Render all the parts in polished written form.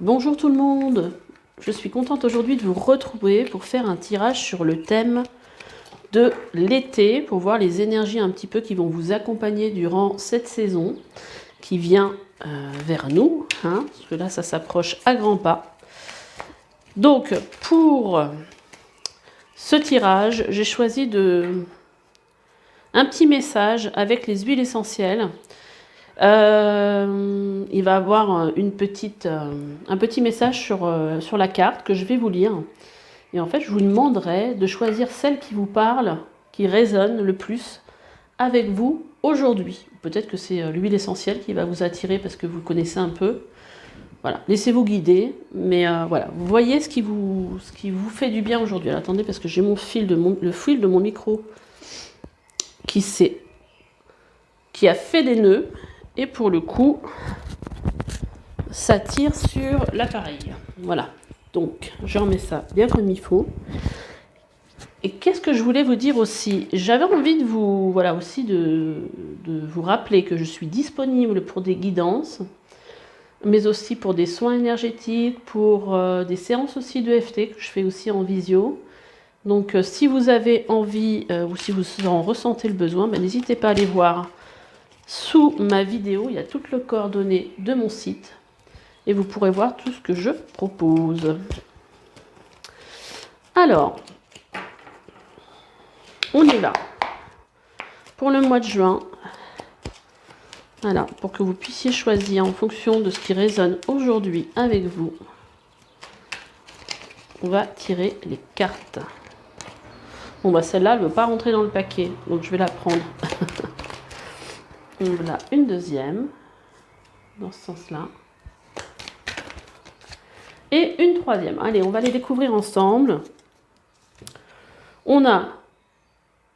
Bonjour tout le monde, je suis contente aujourd'hui de vous retrouver pour faire un tirage sur le thème de l'été, pour voir les énergies un petit peu qui vont vous accompagner durant cette saison qui vient vers nous, hein, parce que là ça s'approche à grands pas. Donc pour ce tirage, j'ai choisi un petit message avec les huiles essentielles. Il va avoir un petit message sur la carte que je vais vous lire. Et en fait, je vous demanderai de choisir celle qui vous parle, qui résonne le plus avec vous aujourd'hui. Peut-être que c'est l'huile essentielle qui va vous attirer parce que vous connaissez un peu. Voilà, laissez-vous guider. Mais voilà, vous voyez ce qui vous fait du bien aujourd'hui. Alors, attendez, parce que j'ai le fil de mon micro qui a fait des nœuds. Et pour le coup, ça tire sur l'appareil. Voilà. Donc, je remets ça bien comme il faut. Et qu'est-ce que je voulais vous dire aussi? J'avais envie de vous, de vous rappeler que je suis disponible pour des guidances, mais aussi pour des soins énergétiques, pour des séances aussi de d'EFT que je fais aussi en visio. Donc, si vous avez envie ou si vous en ressentez le besoin, n'hésitez pas à aller voir. Sous ma vidéo, il y a toutes les coordonnées de mon site et vous pourrez voir tout ce que je propose. Alors, on y va. Pour le mois de juin, voilà, pour que vous puissiez choisir en fonction de ce qui résonne aujourd'hui avec vous, on va tirer les cartes. Bon, bah celle-là, elle ne veut pas rentrer dans le paquet, donc je vais la prendre. On a une deuxième, dans ce sens-là. Et une troisième. Allez, on va les découvrir ensemble. On a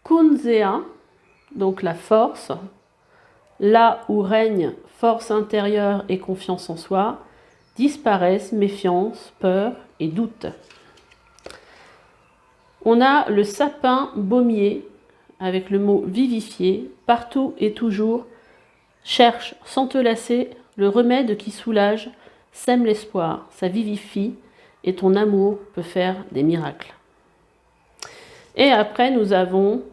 Kunzea, donc la force, là où règne force intérieure et confiance en soi, disparaissent méfiance, peur et doute. On a le sapin baumier, avec le mot vivifier, partout et toujours, cherche sans te lasser le remède qui soulage, sème l'espoir, ça vivifie, et ton amour peut faire des miracles. Et après, nous avons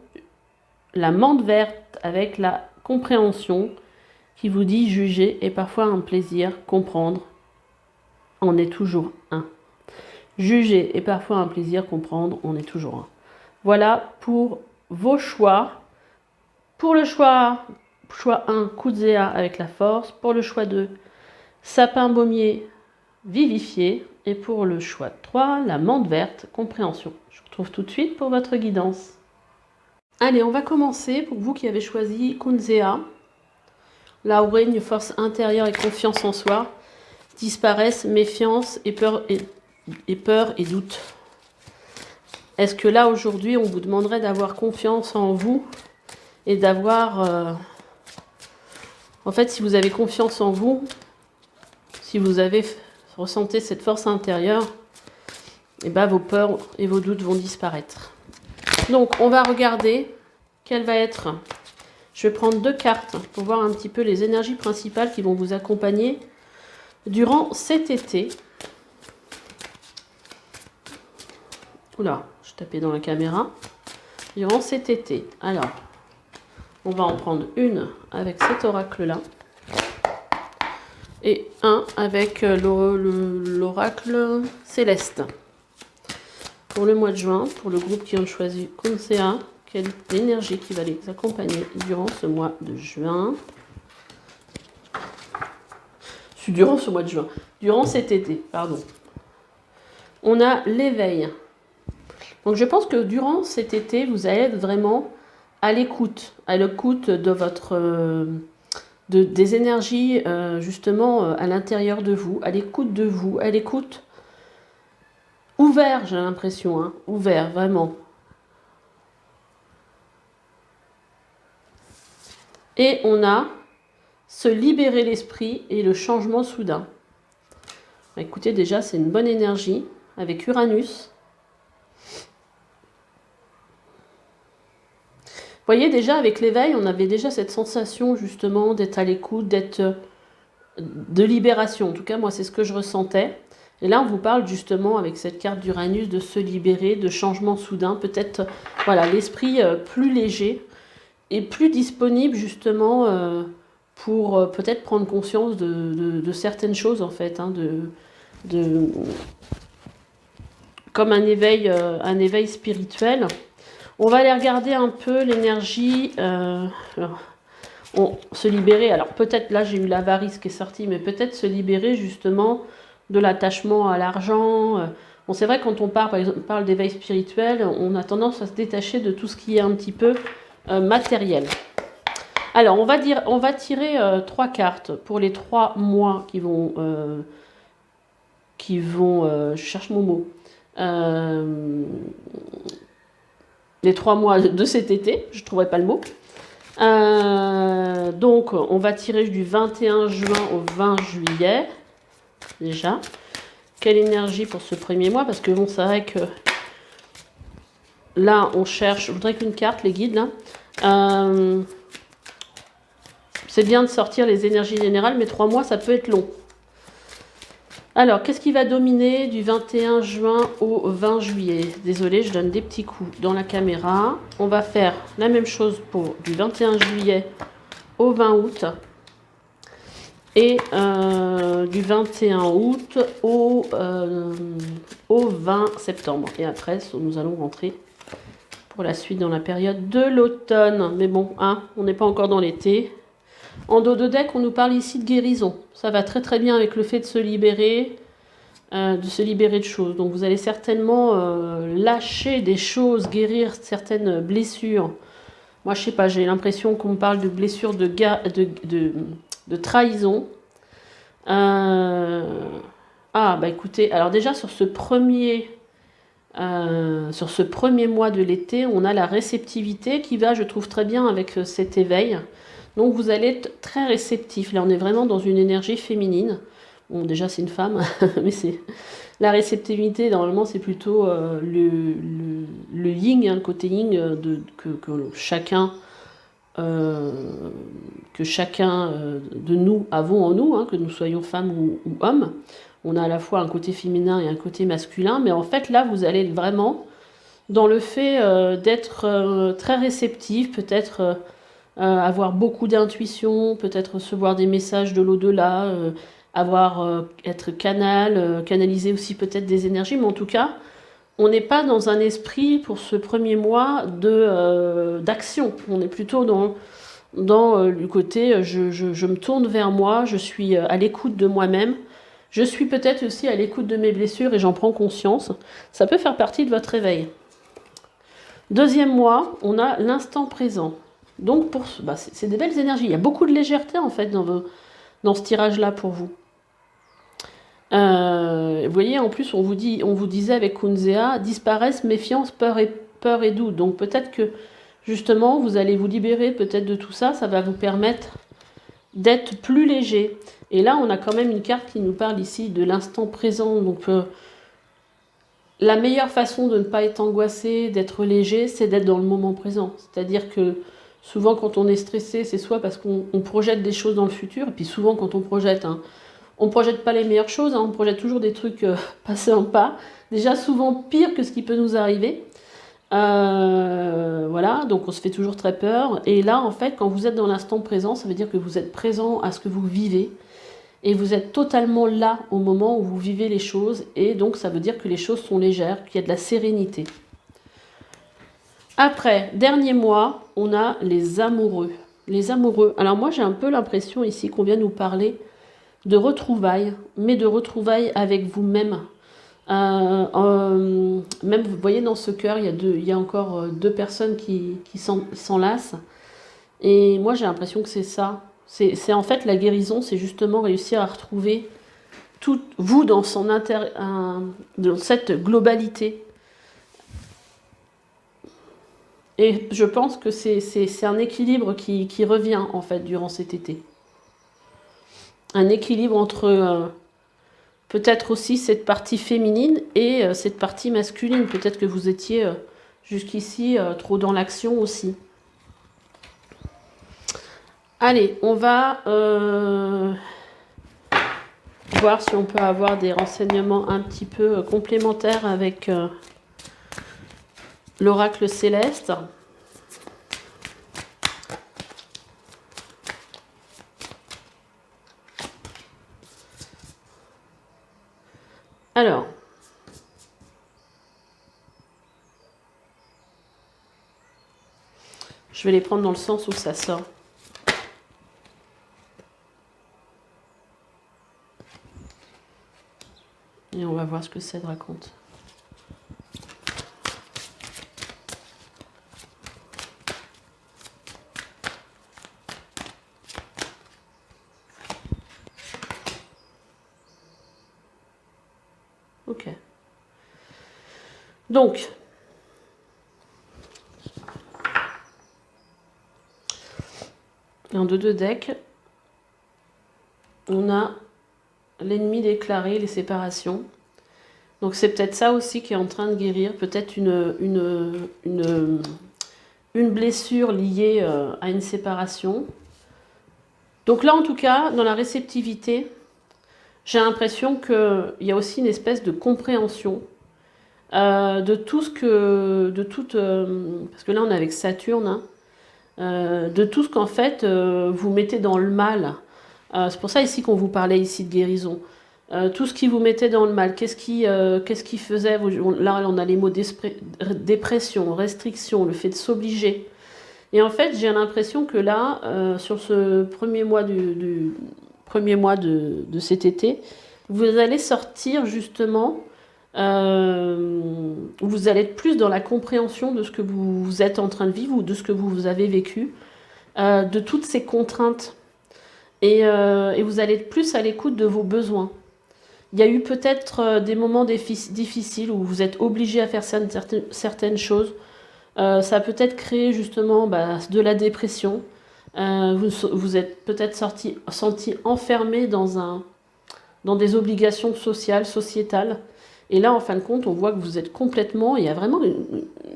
la menthe verte avec la compréhension qui vous dit juger est parfois un plaisir, comprendre en est toujours un. Juger est parfois un plaisir, comprendre en est toujours un. Voilà pour vos choix. Pour le choix 1, Kunzea avec la force. Pour le choix 2, sapin baumier, vivifié. Et pour le choix 3, la menthe verte, compréhension. Je vous retrouve tout de suite pour votre guidance. Allez, on va commencer pour vous qui avez choisi Kunzea. Là où règne force intérieure et confiance en soi, disparaissent méfiance et peur et doute. Est-ce que là, aujourd'hui, on vous demanderait d'avoir confiance en vous et d'avoir... En fait, si vous avez confiance en vous, si vous ressentez cette force intérieure, et ben vos peurs et vos doutes vont disparaître. Donc, on va regarder quelle va être... Je vais prendre 2 cartes pour voir un petit peu les énergies principales qui vont vous accompagner durant cet été. Oula, je tapais dans la caméra. Durant cet été. Alors, on va en prendre une avec cet oracle-là. Et un avec l'oracle céleste. Pour le mois de juin, pour le groupe qui ont choisi Kunzea, quelle énergie qui va les accompagner durant ce mois de juin. Durant ce mois de juin. Durant cet été, pardon. On a l'éveil. Donc je pense que durant cet été, vous allez être vraiment à l'écoute de votre... des énergies justement à l'intérieur de vous, à l'écoute de vous, à l'écoute ouvert, j'ai l'impression, hein, ouvert, vraiment. Et on a se libérer l'esprit et le changement soudain. Écoutez, déjà, c'est une bonne énergie avec Uranus. Vous voyez, déjà, avec l'éveil, on avait déjà cette sensation, justement, d'être à l'écoute, de libération. En tout cas, moi, c'est ce que je ressentais. Et là, on vous parle justement, avec cette carte d'Uranus, de se libérer, de changements soudains. Peut-être, voilà, l'esprit plus léger et plus disponible justement pour peut-être prendre conscience de certaines choses, en fait. Hein, comme un éveil spirituel. On va aller regarder un peu l'énergie. Se libérer, alors peut-être là j'ai eu l'avarice qui est sortie, mais peut-être se libérer justement de l'attachement à l'argent. Bon, c'est vrai quand on parle, par exemple, parle d'éveil spirituel, on a tendance à se détacher de tout ce qui est un petit peu matériel. Alors on va tirer 3 cartes pour les 3 mois je cherche mon mot, les 3 mois de cet été, je ne trouverai pas le mot. Donc, on va tirer du 21 juin au 20 juillet, déjà. Quelle énergie pour ce premier mois? Parce que bon, c'est vrai que là, on cherche, je voudrais qu'une carte, les guides, là. C'est bien de sortir les énergies générales, mais 3 mois, ça peut être long. Alors, qu'est-ce qui va dominer du 21 juin au 20 juillet? Désolée, je donne des petits coups dans la caméra. On va faire la même chose pour du 21 juillet au 20 août. Et du 21 août au 20 septembre. Et après, nous allons rentrer pour la suite dans la période de l'automne. Mais bon, hein, on n'est pas encore dans l'été. En dos de deck, on nous parle ici de guérison. Ça va très très bien avec le fait de se libérer de choses. Donc vous allez certainement lâcher des choses, guérir certaines blessures. Moi, je sais pas, j'ai l'impression qu'on me parle de blessures de trahison. Ah, bah écoutez, alors déjà sur ce premier mois de l'été, on a la réceptivité qui va, je trouve, très bien avec cet éveil. Donc vous allez être très réceptif. Là, on est vraiment dans une énergie féminine. Bon, déjà, c'est une femme, mais c'est la réceptivité, normalement, c'est plutôt le yin, hein, le côté yin que chacun de nous avons en nous, hein, que nous soyons femmes ou hommes. On a à la fois un côté féminin et un côté masculin, mais en fait, là, vous allez vraiment dans le fait d'être très réceptif, peut-être avoir beaucoup d'intuition, peut-être recevoir des messages de l'au-delà, être canaliser aussi peut-être des énergies, mais en tout cas, on n'est pas dans un esprit pour ce premier mois d'action. On est plutôt dans le côté je me tourne vers moi, je suis à l'écoute de moi-même, je suis peut-être aussi à l'écoute de mes blessures et j'en prends conscience. Ça peut faire partie de votre éveil. Deuxième mois, on a l'instant présent. Donc, c'est des belles énergies. Il y a beaucoup de légèreté, en fait, dans ce tirage-là pour vous. Vous voyez, en plus, on vous disait avec Kunzea, disparaissent méfiance, peur et doute. Donc, peut-être que, justement, vous allez vous libérer peut-être de tout ça. Ça va vous permettre d'être plus léger. Et là, on a quand même une carte qui nous parle ici de l'instant présent. Donc, la meilleure façon de ne pas être angoissé, d'être léger, c'est d'être dans le moment présent. C'est-à-dire que souvent quand on est stressé, c'est soit parce qu'on projette des choses dans le futur, et puis souvent quand on projette, hein, on ne projette pas les meilleures choses, hein, on projette toujours des trucs pas sympas, déjà souvent pire que ce qui peut nous arriver. Voilà, donc on se fait toujours très peur. Et là, en fait, quand vous êtes dans l'instant présent, ça veut dire que vous êtes présent à ce que vous vivez, et vous êtes totalement là au moment où vous vivez les choses, et donc ça veut dire que les choses sont légères, qu'il y a de la sérénité. Après, dernier mois, on a les amoureux. Les amoureux. Alors moi, j'ai un peu l'impression ici qu'on vient nous parler de retrouvailles, mais de retrouvailles avec vous-même. Même, vous voyez, dans ce cœur, il y a encore 2 personnes qui s'enlacent. Et moi, j'ai l'impression que c'est ça. C'est en fait la guérison, c'est justement réussir à retrouver tout vous dans dans cette globalité. Et je pense que c'est un équilibre qui revient en fait durant cet été. Un équilibre entre peut-être aussi cette partie féminine et cette partie masculine. Peut-être que vous étiez jusqu'ici trop dans l'action aussi. Allez, on va voir si on peut avoir des renseignements un petit peu complémentaires avec l'oracle céleste. Alors, je vais les prendre dans le sens où ça sort. Et on va voir ce que ça raconte. Ok. Donc, en deux decks, on a l'ennemi déclaré, les séparations. Donc c'est peut-être ça aussi qui est en train de guérir, peut-être une blessure liée à une séparation. Donc là, en tout cas, dans la réceptivité, j'ai l'impression qu'il y a aussi une espèce de compréhension de tout ce que... parce que là, on est avec Saturne, hein, de tout ce qu'en fait, vous mettez dans le mal. C'est pour ça ici qu'on vous parlait ici de guérison. Tout ce qui vous mettait dans le mal, qu'est-ce qui faisait, là on a les mots dépression, restriction, le fait de s'obliger. Et en fait, j'ai l'impression que là, sur ce premier mois de cet été, vous allez sortir justement, vous allez être plus dans la compréhension de ce que vous êtes en train de vivre ou de ce que vous avez vécu, de toutes ces contraintes. Et vous allez être plus à l'écoute de vos besoins. Il y a eu peut-être des moments difficiles où vous êtes obligé à faire certaines choses. Ça a peut-être créé justement de la dépression. Vous êtes peut-être senti enfermé dans des obligations sociales, sociétales. Et là, en fin de compte, on voit que vous êtes complètement... Il y a vraiment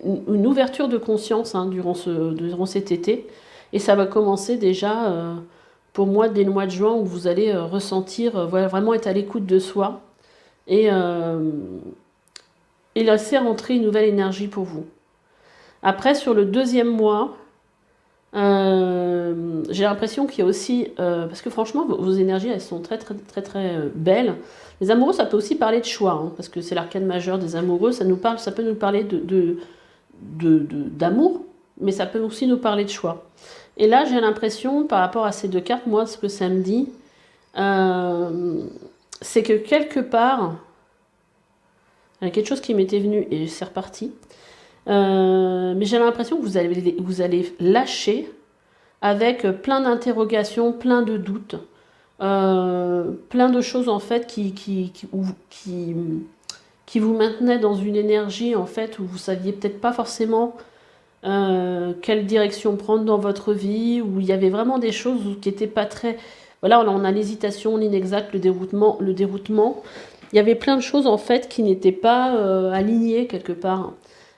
une ouverture de conscience durant cet été. Et ça va commencer déjà... pour moi, dès le mois de juin, où vous allez ressentir, vraiment être à l'écoute de soi et laisser rentrer une nouvelle énergie pour vous. Après, sur le deuxième mois, j'ai l'impression qu'il y a aussi, parce que franchement, vos énergies, elles sont très, très, très, très belles. Les amoureux, ça peut aussi parler de choix, parce que c'est l'arcane majeur des amoureux, ça peut nous parler d'amour, mais ça peut aussi nous parler de choix. Et là, j'ai l'impression, par rapport à ces deux cartes, moi, ce que ça me dit, c'est que quelque part, il y a quelque chose qui m'était venu et c'est reparti. Mais j'ai l'impression que vous allez lâcher avec plein d'interrogations, plein de doutes, plein de choses en fait qui vous maintenaient dans une énergie en fait où vous saviez peut-être pas forcément quelle direction prendre dans votre vie, où il y avait vraiment des choses qui n'étaient pas très... Voilà, on a l'hésitation, l'inexact, le déroutement. Il y avait plein de choses en fait qui n'étaient pas alignées quelque part.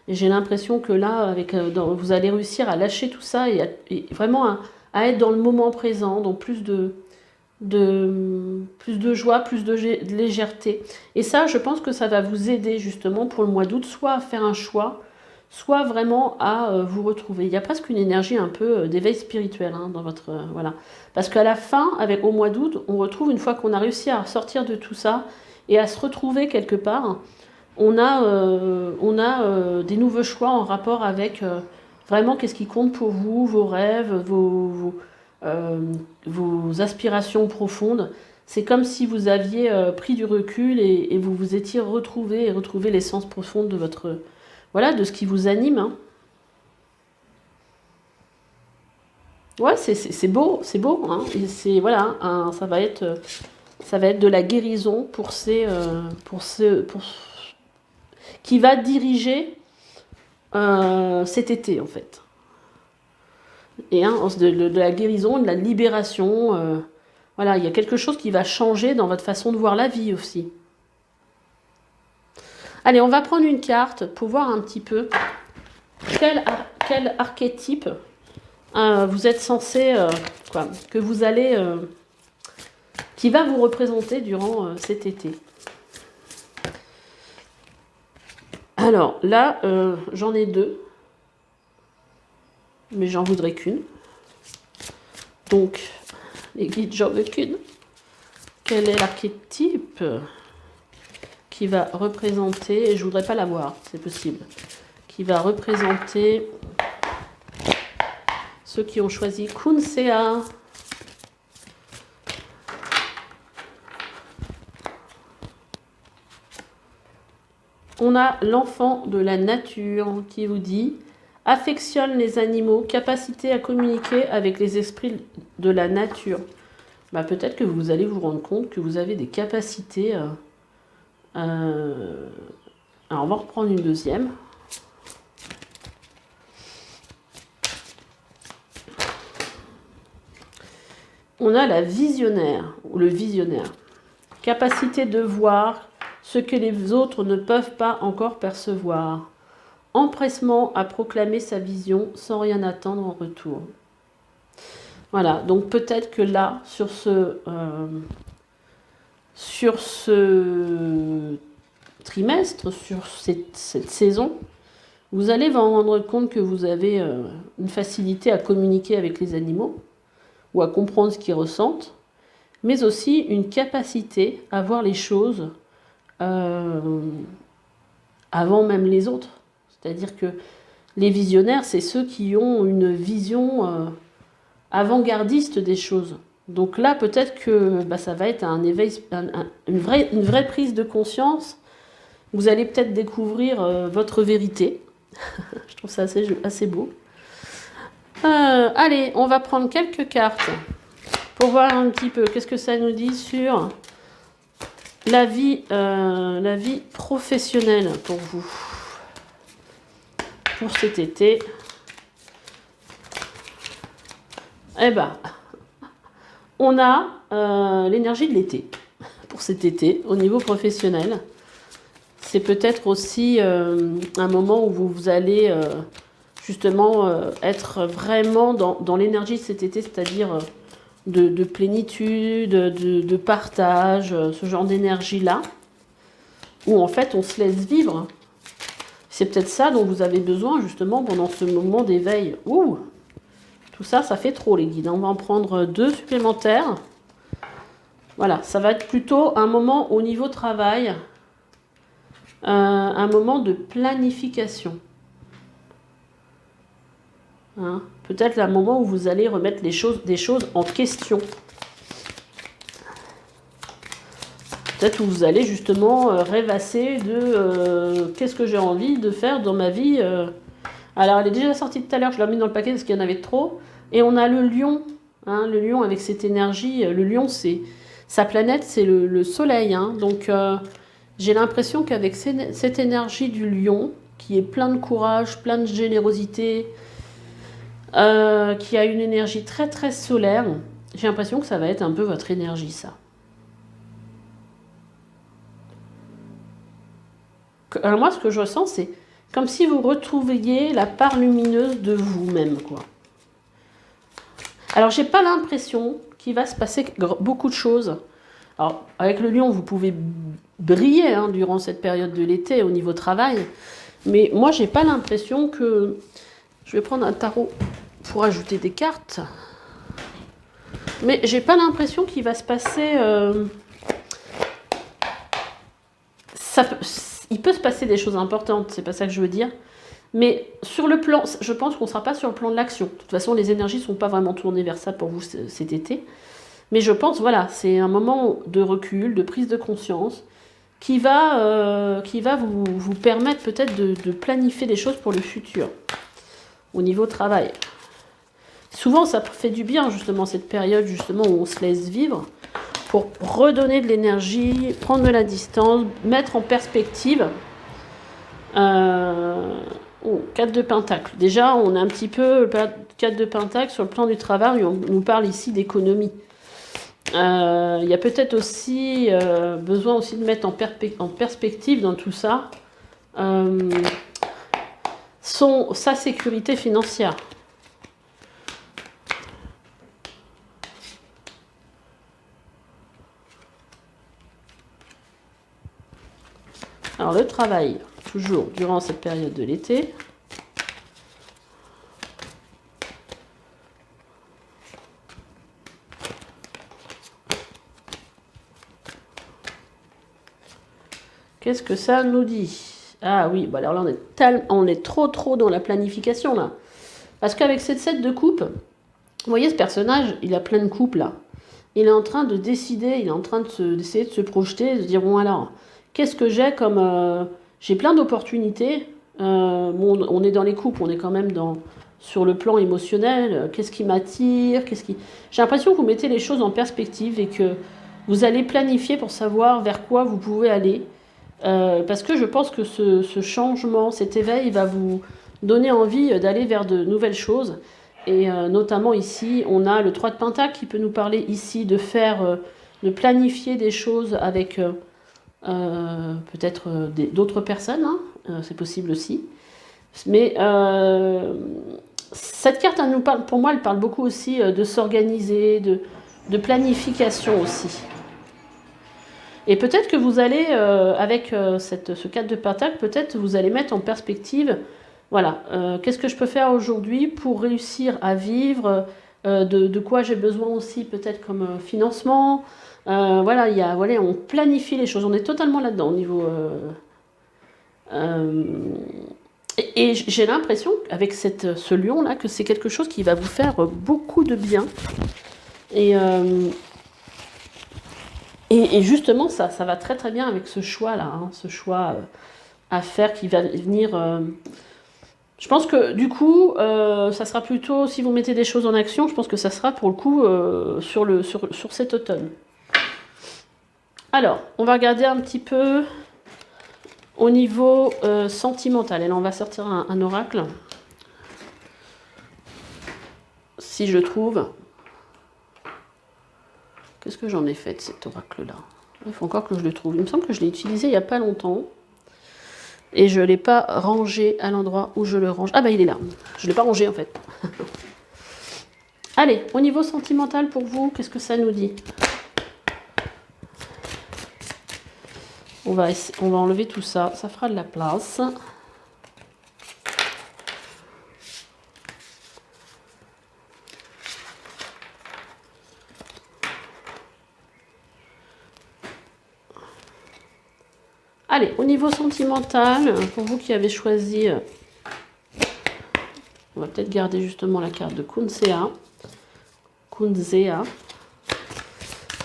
Et j'ai l'impression que là, vous allez réussir à lâcher tout ça et vraiment à être dans le moment présent, dans plus de joie, plus de légèreté. Et ça, je pense que ça va vous aider justement pour le mois d'août, soit à faire un choix, soit vraiment à vous retrouver. Il y a presque une énergie un peu d'éveil spirituel dans votre... voilà. Parce qu'à la fin, au mois d'août, on retrouve, une fois qu'on a réussi à sortir de tout ça et à se retrouver quelque part, on a des nouveaux choix en rapport avec vraiment qu'est-ce qui compte pour vous, vos rêves, vos aspirations profondes. C'est comme si vous aviez pris du recul et vous vous étiez retrouvé l'essence profonde de votre... Voilà, de ce qui vous anime. Ouais, c'est beau, Et c'est voilà, ça va être de la guérison qui va diriger cet été en fait. Et de la guérison, de la libération. Voilà, il y a quelque chose qui va changer dans votre façon de voir la vie aussi. Allez, on va prendre une carte pour voir un petit peu quel archétype vous êtes censé, que vous allez qui va vous représenter durant cet été. Alors là, j'en ai 2, mais j'en voudrais qu'une. Donc, les guides, j'en veux qu'une. Quel est l'archétype qui va représenter, et je voudrais pas la voir, c'est possible, qui va représenter ceux qui ont choisi Kunsea. On a l'enfant de la nature qui vous dit « Affectionne les animaux, capacité à communiquer avec les esprits de la nature ». Bah, peut-être que vous allez vous rendre compte que vous avez des capacités. Alors, on va reprendre une deuxième. On a la visionnaire, ou le visionnaire. Capacité de voir ce que les autres ne peuvent pas encore percevoir. Empressement à proclamer sa vision sans rien attendre en retour. Voilà, donc peut-être que là, sur ce trimestre, sur cette saison, vous allez vous rendre compte que vous avez une facilité à communiquer avec les animaux ou à comprendre ce qu'ils ressentent, mais aussi une capacité à voir les choses avant même les autres. C'est-à-dire que les visionnaires, c'est ceux qui ont une vision avant-gardiste des choses. Donc là, peut-être que ça va être un éveil, une vraie prise de conscience. Vous allez peut-être découvrir votre vérité. Je trouve ça assez beau. Allez, on va prendre quelques cartes pour voir un petit peu qu'est-ce que ça nous dit sur la vie professionnelle pour vous, pour cet été. Eh ben, on a l'énergie de l'été pour cet été au niveau professionnel. C'est peut-être aussi un moment où vous allez justement être vraiment dans l'énergie de cet été, c'est-à-dire de plénitude, de partage, ce genre d'énergie-là, où en fait on se laisse vivre. C'est peut-être ça dont vous avez besoin justement pendant ce moment d'éveil. Ouh, tout ça, ça fait trop les guides. On va en prendre 2 supplémentaires. Voilà, ça va être plutôt un moment au niveau travail, un moment de planification. Hein, peut-être un moment où vous allez remettre des choses en question. Peut-être où vous allez justement rêvasser de qu'est-ce que j'ai envie de faire dans ma vie. Alors, elle est déjà sortie tout à l'heure, je l'ai mis dans le paquet parce qu'il y en avait trop. Et on a le lion, hein, le lion avec cette énergie. Le lion, sa planète, c'est le soleil. Hein, donc, j'ai l'impression qu'avec cette énergie du lion, qui est plein de courage, plein de générosité, qui a une énergie très très solaire, j'ai l'impression que ça va être un peu votre énergie, ça. Alors moi, ce que je ressens, c'est comme si vous retrouviez la part lumineuse de vous-même, quoi. Alors, j'ai pas l'impression qu'il va se passer beaucoup de choses. Alors, avec le lion, vous pouvez briller durant cette période de l'été au niveau travail, mais moi, j'ai pas l'impression que... Je vais prendre un tarot pour ajouter des cartes. Mais j'ai pas l'impression qu'il va se passer... Il peut se passer des choses importantes, c'est pas ça que je veux dire. Mais sur le plan, je pense qu'on ne sera pas sur le plan de l'action. De toute façon, les énergies ne sont pas vraiment tournées vers ça pour vous cet été. Mais je pense, voilà, c'est un moment de recul, de prise de conscience, qui va vous permettre peut-être de planifier des choses pour le futur, au niveau travail. Souvent, ça fait du bien, justement, cette période justement où on se laisse vivre, pour redonner de l'énergie, prendre de la distance, mettre en perspective. 4 de Pentacle. Déjà, on a un petit peu 4 de Pentacle sur le plan du travail. On nous parle ici d'économie. Il y a peut-être aussi besoin aussi de mettre en perspective dans tout ça sa sécurité financière. Alors le travail, toujours durant cette période de l'été. Qu'est-ce que ça nous dit? Ah oui, bah alors là on est trop dans la planification là. Parce qu'avec cette 7 de coupe, vous voyez ce personnage, il a plein de coupes là. Il est en train de décider, il est en train d'essayer de se projeter, de se dire bon alors, qu'est-ce que j'ai comme... j'ai plein d'opportunités. Bon, on est dans les coupes, on est quand même sur le plan émotionnel. Qu'est-ce qui m'attire? J'ai l'impression que vous mettez les choses en perspective et que vous allez planifier pour savoir vers quoi vous pouvez aller. Parce que je pense que ce changement, cet éveil va vous donner envie d'aller vers de nouvelles choses. Et notamment ici, on a le 3 de Pentacle qui peut nous parler ici de de planifier des choses avec peut-être d'autres personnes, hein, c'est possible aussi. Mais cette carte, elle nous parle, pour moi, elle parle beaucoup aussi de s'organiser, de planification aussi. Et peut-être que vous allez, avec ce 4 de Pentacle, peut-être vous allez mettre en perspective, voilà, qu'est-ce que je peux faire aujourd'hui pour réussir à vivre, de quoi j'ai besoin aussi peut-être comme financement. Voilà, voilà, on planifie les choses, on est totalement là-dedans au niveau... et j'ai l'impression, avec ce lion-là, que c'est quelque chose qui va vous faire beaucoup de bien. Et justement, ça va très bien avec ce choix-là, hein, ce choix à faire qui va venir... Je pense que du coup, ça sera plutôt, si vous mettez des choses en action, je pense que ça sera pour le coup sur cet automne. Alors, on va regarder un petit peu au niveau sentimental. Et là, on va sortir un oracle. Si je trouve... Qu'est-ce que j'en ai fait de cet oracle-là? Il faut encore que je le trouve. Il me semble que je l'ai utilisé il n'y a pas longtemps. Et je ne l'ai pas rangé à l'endroit où je le range. Ah bah il est là. Je ne l'ai pas rangé en fait. Allez, au niveau sentimental pour vous, qu'est-ce que ça nous dit? On va enlever tout ça. Ça fera de la place. Allez, au niveau sentimental, pour vous qui avez choisi, on va peut-être garder justement la carte de Kunzea.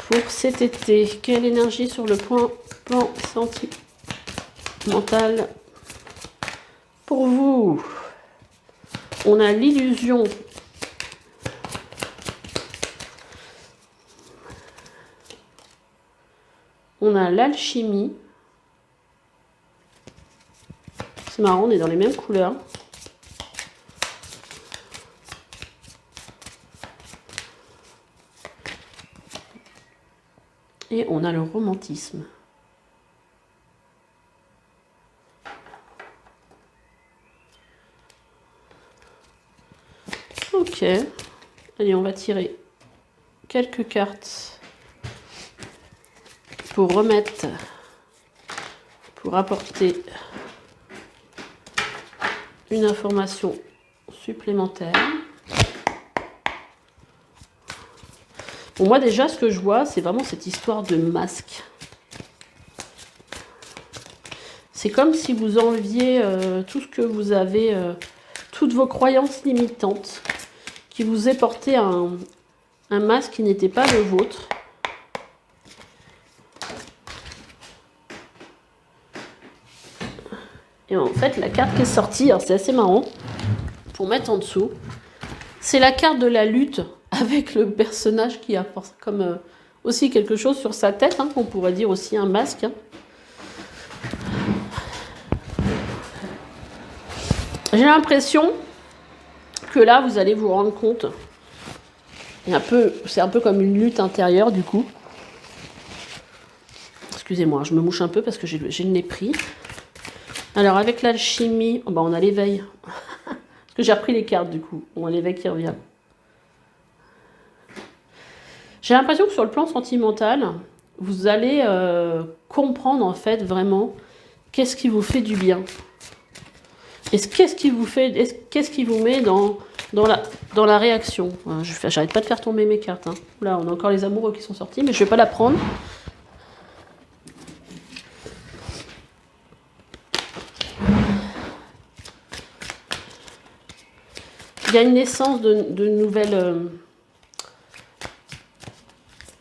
Pour cet été, quelle énergie sur le plan sentimental pour vous? On a l'illusion. On a l'alchimie. C'est marrant, on est dans les mêmes couleurs. Et on a le romantisme. Ok. Allez, on va tirer quelques cartes pour apporter une information supplémentaire. Bon, moi déjà, ce que je vois, c'est vraiment cette histoire de masque. C'est comme si vous enleviez tout ce que vous avez, toutes vos croyances limitantes, qui vous aient porté un masque qui n'était pas le vôtre. Et en fait, la carte qui est sortie, c'est assez marrant, pour mettre en dessous, c'est la carte de la lutte avec le personnage qui a comme aussi quelque chose sur sa tête, hein, qu'on pourrait dire aussi un masque. Hein. J'ai l'impression que là, vous allez vous rendre compte, c'est un peu comme une lutte intérieure du coup. Excusez-moi, je me mouche un peu parce que j'ai le nez pris. Alors, avec l'alchimie, on a l'éveil. Parce que j'ai repris les cartes, du coup. On a l'éveil qui revient. J'ai l'impression que sur le plan sentimental, vous allez comprendre, en fait, vraiment Qu'est-ce qui vous fait du bien? Qu'est-ce qui vous fait, qu'est-ce qui vous met dans la réaction? J'arrête pas de faire tomber mes cartes. Hein. Là, on a encore les amoureux qui sont sortis, mais je vais pas la prendre. Il y a une naissance de nouvelles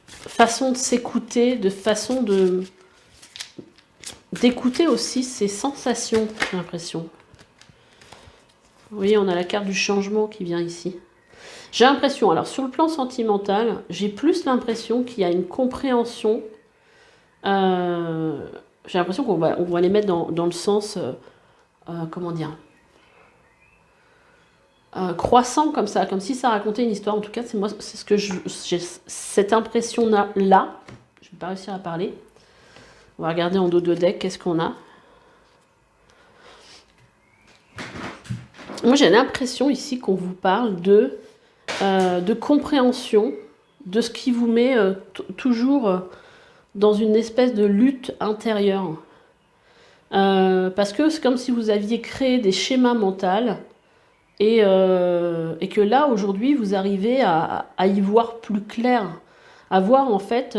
façons de s'écouter, de façon d'écouter aussi ses sensations, j'ai l'impression. Vous voyez, on a la carte du changement qui vient ici. J'ai l'impression, alors sur le plan sentimental, j'ai plus l'impression qu'il y a une compréhension. J'ai l'impression qu'on va les mettre dans le sens, comment dire, croissant comme ça, comme si ça racontait une histoire. En tout cas, c'est moi, c'est ce que j'ai cette impression-là. Je ne vais pas réussir à parler. On va regarder en dos de deck, qu'est-ce qu'on a. Moi, j'ai l'impression ici qu'on vous parle de compréhension, de ce qui vous met toujours dans une espèce de lutte intérieure. Parce que c'est comme si vous aviez créé des schémas mentaux et que là, aujourd'hui, vous arrivez à y voir plus clair, à voir en fait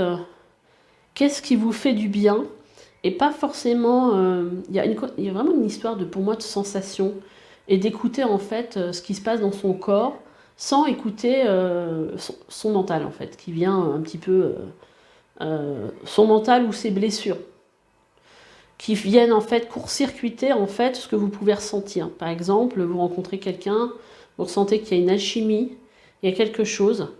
qu'est-ce qui vous fait du bien et pas forcément... Il y a vraiment une histoire, pour moi, de sensation et d'écouter en fait ce qui se passe dans son corps sans écouter son mental en fait, qui vient un petit peu... son mental ou ses blessures, qui viennent en fait court-circuiter en fait ce que vous pouvez ressentir. Par exemple, vous rencontrez quelqu'un, vous ressentez qu'il y a une alchimie, il y a quelque chose,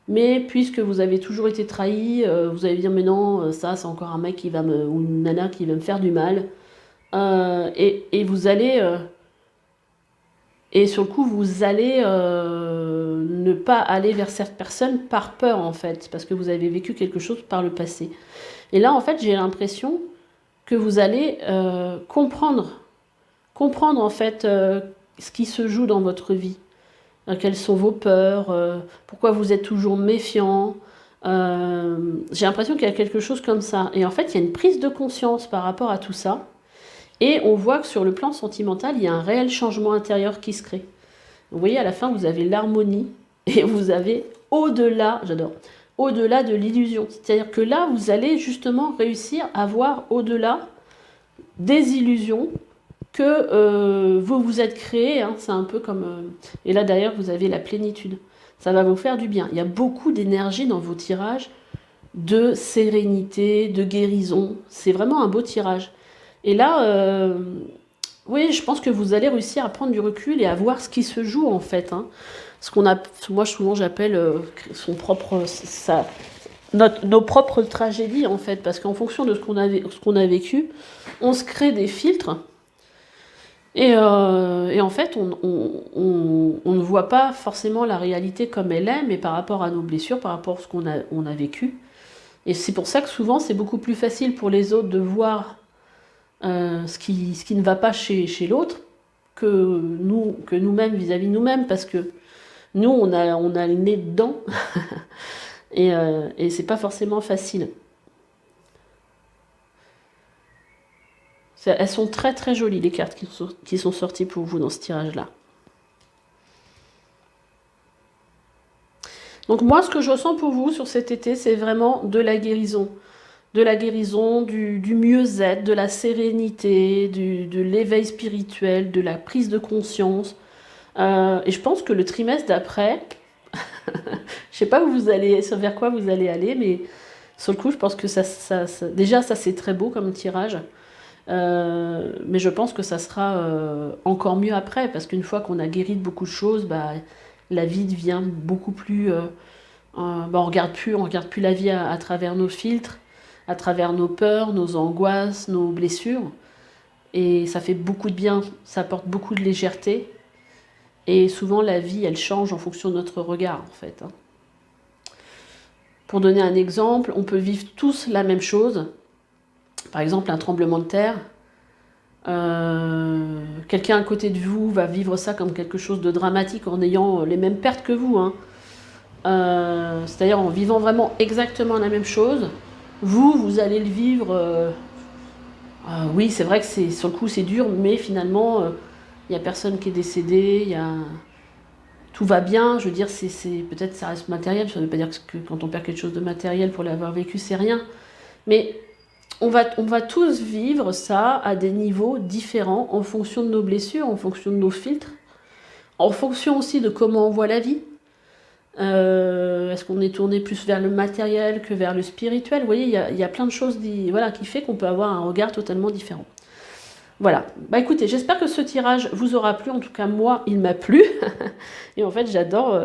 mais puisque vous avez toujours été trahi, vous allez dire mais non, ça c'est encore un mec qui va ou une nana qui va me faire du mal, et vous allez et sur le coup vous allez ne pas aller vers cette personne par peur en fait, parce que vous avez vécu quelque chose par le passé. Et là en fait j'ai l'impression que vous allez comprendre en fait ce qui se joue dans votre vie. Quelles sont vos peurs, pourquoi vous êtes toujours méfiant. J'ai l'impression qu'il y a quelque chose comme ça. Et en fait, il y a une prise de conscience par rapport à tout ça. Et on voit que sur le plan sentimental, il y a un réel changement intérieur qui se crée. Vous voyez, à la fin, vous avez l'harmonie et vous avez au-delà, j'adore, au-delà de l'illusion. C'est-à-dire que là, vous allez justement réussir à voir au-delà des illusions que vous vous êtes créées. Hein. C'est un peu comme... et là, d'ailleurs, vous avez la plénitude. Ça va vous faire du bien. Il y a beaucoup d'énergie dans vos tirages, de sérénité, de guérison. C'est vraiment un beau tirage. Et là, oui, je pense que vous allez réussir à prendre du recul et à voir ce qui se joue, en fait. Hein. Ce qu'on a, moi, souvent, j'appelle son propre... nos propres tragédies, en fait. Parce qu'en fonction de ce qu'on a vécu, on se crée des filtres. Et en fait, on ne voit pas forcément la réalité comme elle est, mais par rapport à nos blessures, par rapport à ce qu'on a vécu. Et c'est pour ça que souvent, c'est beaucoup plus facile pour les autres de voir ce qui ne va pas chez l'autre que nous-mêmes vis-à-vis de nous-mêmes, parce que nous, on a le nez dedans, et c'est pas forcément facile. Elles sont très très jolies, les cartes qui sont sorties pour vous dans ce tirage-là. Donc moi, ce que je ressens pour vous sur cet été, c'est vraiment de la guérison. De la guérison, du mieux-être, de la sérénité, de l'éveil spirituel, de la prise de conscience. Et je pense que le trimestre d'après, je ne sais pas vers quoi vous allez aller, mais sur le coup, je pense que déjà, ça c'est très beau comme tirage. Mais je pense que ça sera encore mieux après, parce qu'une fois qu'on a guéri de beaucoup de choses, la vie devient beaucoup plus... on regarde plus la vie à travers nos filtres, à travers nos peurs, nos angoisses, nos blessures. Et ça fait beaucoup de bien, ça apporte beaucoup de légèreté. Et souvent, la vie, elle change en fonction de notre regard, en fait. Hein. Pour donner un exemple, on peut vivre tous la même chose. Par exemple, un tremblement de terre. Quelqu'un à côté de vous va vivre ça comme quelque chose de dramatique en ayant les mêmes pertes que vous. Hein. C'est-à-dire en vivant vraiment exactement la même chose. Vous allez le vivre Oui, c'est vrai que sur le coup c'est dur, mais finalement, il n'y a personne qui est décédé, tout va bien. Je veux dire, peut-être ça reste matériel. Ça ne veut pas dire que quand on perd quelque chose de matériel pour l'avoir vécu, c'est rien. Mais on va tous vivre ça à des niveaux différents en fonction de nos blessures, en fonction de nos filtres, en fonction aussi de comment on voit la vie. Est-ce qu'on est tourné plus vers le matériel que vers le spirituel? Vous voyez, il y a plein de choses qui fait qu'on peut avoir un regard totalement différent. Voilà. Bah écoutez, j'espère que ce tirage vous aura plu. En tout cas, moi, il m'a plu. Et en fait, j'adore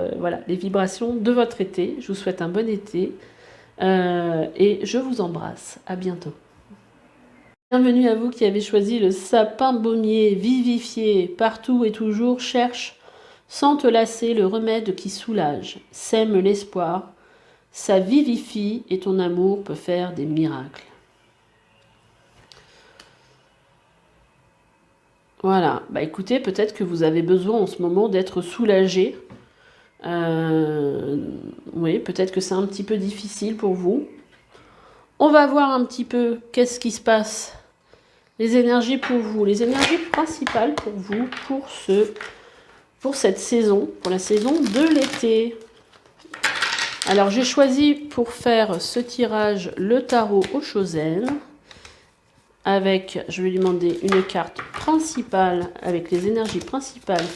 les vibrations de votre été. Je vous souhaite un bon été. Et je vous embrasse. À bientôt. Bienvenue à vous qui avez choisi le sapin baumier vivifié partout et toujours. Cherche sans te lasser le remède qui soulage, sème l'espoir. Ça vivifie et ton amour peut faire des miracles. Voilà, bah écoutez, peut-être que vous avez besoin en ce moment d'être soulagé. Oui, peut-être que c'est un petit peu difficile pour vous. On va voir un petit peu qu'est-ce qui se passe. Les énergies pour vous, les énergies principales pour vous, pour cette saison, pour la saison de l'été. Alors j'ai choisi pour faire ce tirage le tarot au Chosen. Avec, je vais lui demander une carte principale avec les énergies principales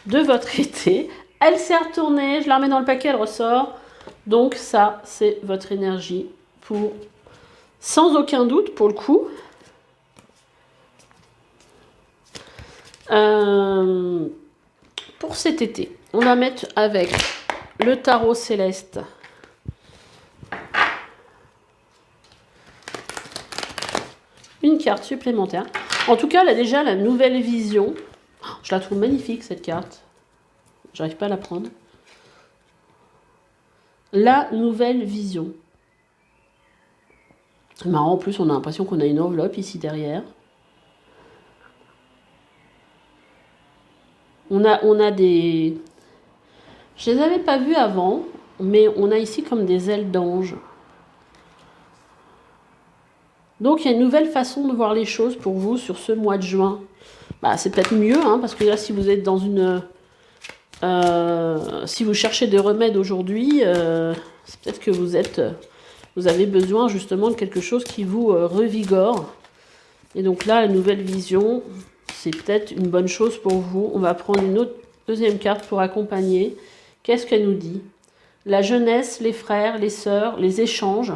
de votre été. Elle s'est retournée, je la remets dans le paquet, elle ressort. Donc ça, c'est votre énergie pour, sans aucun doute pour le coup. Pour cet été, on va mettre avec le tarot céleste. Une carte supplémentaire. En tout cas, là déjà, la nouvelle vision. Je la trouve magnifique, cette carte. J'arrive pas à la prendre. La nouvelle vision. C'est marrant, en plus, on a l'impression qu'on a une enveloppe ici derrière. On a des... Je les avais pas vues avant, mais on a ici comme des ailes d'ange. Donc, il y a une nouvelle façon de voir les choses pour vous sur ce mois de juin. Bah, c'est peut-être mieux, hein, parce que là, si vous êtes dans une... si vous cherchez des remèdes aujourd'hui, c'est peut-être que vous avez besoin justement de quelque chose qui vous revigore. Et donc là, la nouvelle vision, c'est peut-être une bonne chose pour vous. On va prendre une autre deuxième carte pour accompagner. Qu'est-ce qu'elle nous dit? La jeunesse, les frères, les sœurs, les échanges.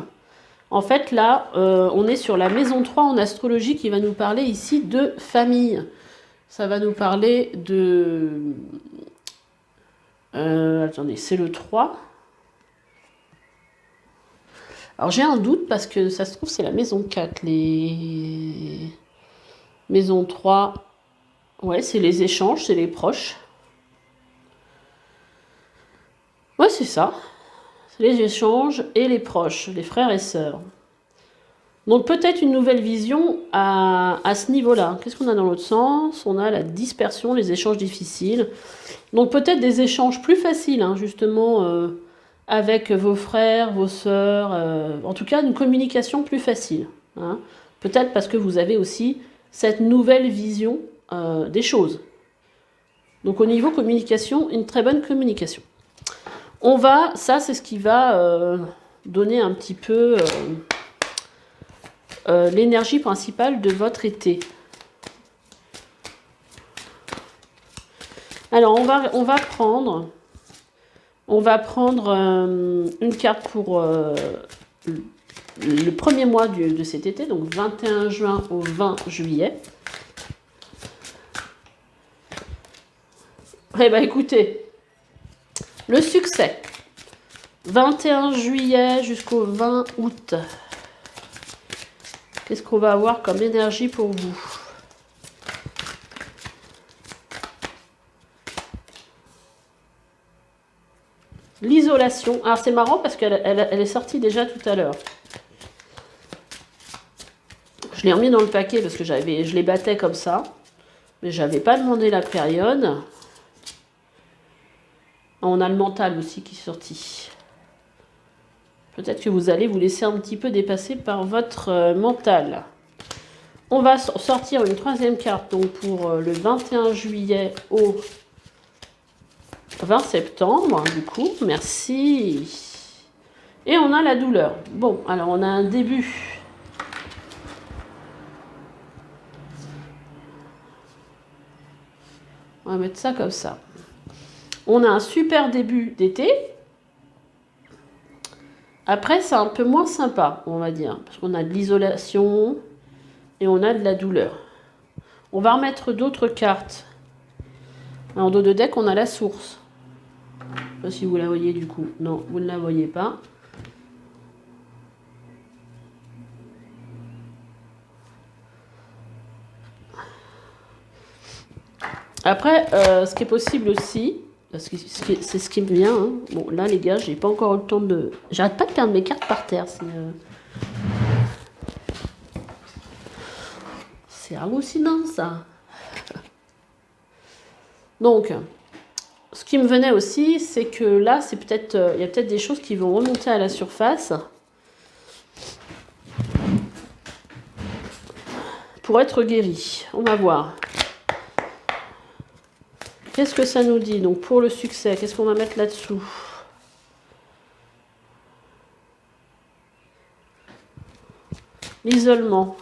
En fait, là, on est sur la maison 3 en astrologie qui va nous parler ici de famille. Ça va nous parler de... attendez, c'est le 3. Alors j'ai un doute parce que ça se trouve c'est la maison 4. Les maison 3, ouais, c'est les échanges, c'est les proches. Ouais, c'est ça. C'est les échanges et les proches, les frères et sœurs. Donc peut-être une nouvelle vision à ce niveau-là. Qu'est-ce qu'on a dans l'autre sens? On a la dispersion, les échanges difficiles. Donc peut-être des échanges plus faciles, hein, justement, avec vos frères, vos sœurs. En tout cas, une communication plus facile. Hein. Peut-être parce que vous avez aussi cette nouvelle vision des choses. Donc au niveau communication, une très bonne communication. Ça c'est ce qui va donner un petit peu... l'énergie principale de votre été. Alors, on va prendre une carte pour le premier mois de cet été, donc 21 juin au 20 juillet. Eh bien, écoutez, le succès, 21 juillet jusqu'au 20 août. Qu'est-ce qu'on va avoir comme énergie pour vous? L'isolation. Alors c'est marrant parce qu'elle est sortie déjà tout à l'heure. Je l'ai remis dans le paquet parce que je les battais comme ça. Mais j'avais pas demandé la période. On a le mental aussi qui est sorti. Peut-être que vous allez vous laisser un petit peu dépasser par votre mental. On va sortir une troisième carte donc pour le 21 juillet au 20 septembre, du coup. Merci. Et on a la douleur. Bon, alors on a un début. On va mettre ça comme ça. On a un super début d'été. Après, c'est un peu moins sympa, on va dire. Parce qu'on a de l'isolation et on a de la douleur. On va remettre d'autres cartes. En dos de deck, on a la source. Je ne sais pas si vous la voyez du coup. Non, vous ne la voyez pas. Après, ce qui est possible aussi, parce que c'est ce qui me vient. Hein. Bon, là, les gars, j'ai pas encore eu le temps de... J'arrête pas de perdre mes cartes par terre. C'est hallucinant, ça. Donc, ce qui me venait aussi, c'est que là, c'est peut-être, il y a peut-être des choses qui vont remonter à la surface pour être guéri. On va voir. Qu'est-ce que ça nous dit? Donc, pour le succès, qu'est-ce qu'on va mettre là-dessous? L'isolement.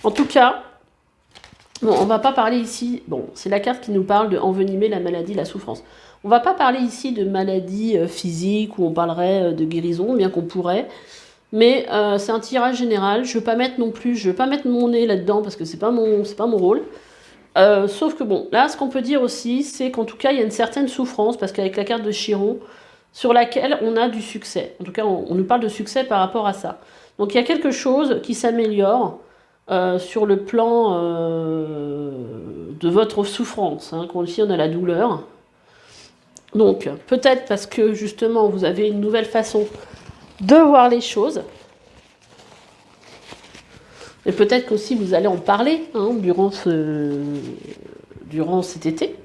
En tout cas, bon, on va pas parler ici... Bon, c'est la carte qui nous parle de envenimer la maladie, la souffrance. On va pas parler ici de maladie physique, où on parlerait de guérison, bien qu'on pourrait. Mais c'est un tirage général. Je veux pas mettre non plus... Je veux pas mettre mon nez là-dedans, parce que c'est pas mon rôle. Sauf que bon, là, ce qu'on peut dire aussi, c'est qu'en tout cas, il y a une certaine souffrance, parce qu'avec la carte de Chiron, sur laquelle on a du succès. En tout cas, on nous parle de succès par rapport à ça. Donc, il y a quelque chose qui s'améliore sur le plan de votre souffrance. Hein, quand ici, on a la douleur. Donc, peut-être parce que, justement, vous avez une nouvelle façon de voir les choses. Et peut-être qu'aussi vous allez en parler hein, durant cet été.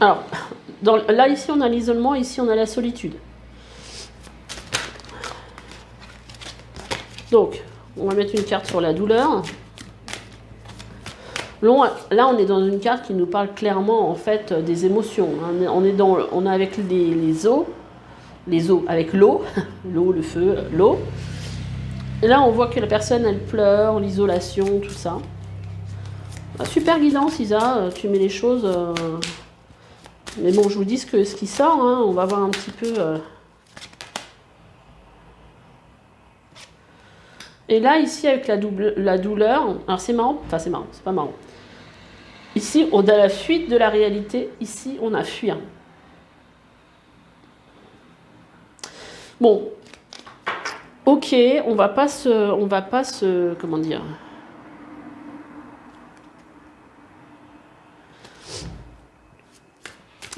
Alors, là, ici, on a l'isolement, ici, on a la solitude. Donc, on va mettre une carte sur la douleur. Là, on est dans une carte qui nous parle clairement, en fait, des émotions. Hein. On est avec les eaux avec l'eau, l'eau, le feu, l'eau. Et là, on voit que la personne, elle pleure, l'isolation, tout ça. Super guidance, Isa, tu mets les choses... Mais bon, je vous dis ce qui sort, hein. On va voir un petit peu... Et là, ici, avec la douleur... Alors, c'est marrant, enfin, c'est marrant, c'est pas marrant. Ici, on a la fuite de la réalité. Ici, on a fuir. Bon, ok, on va pas se, comment dire.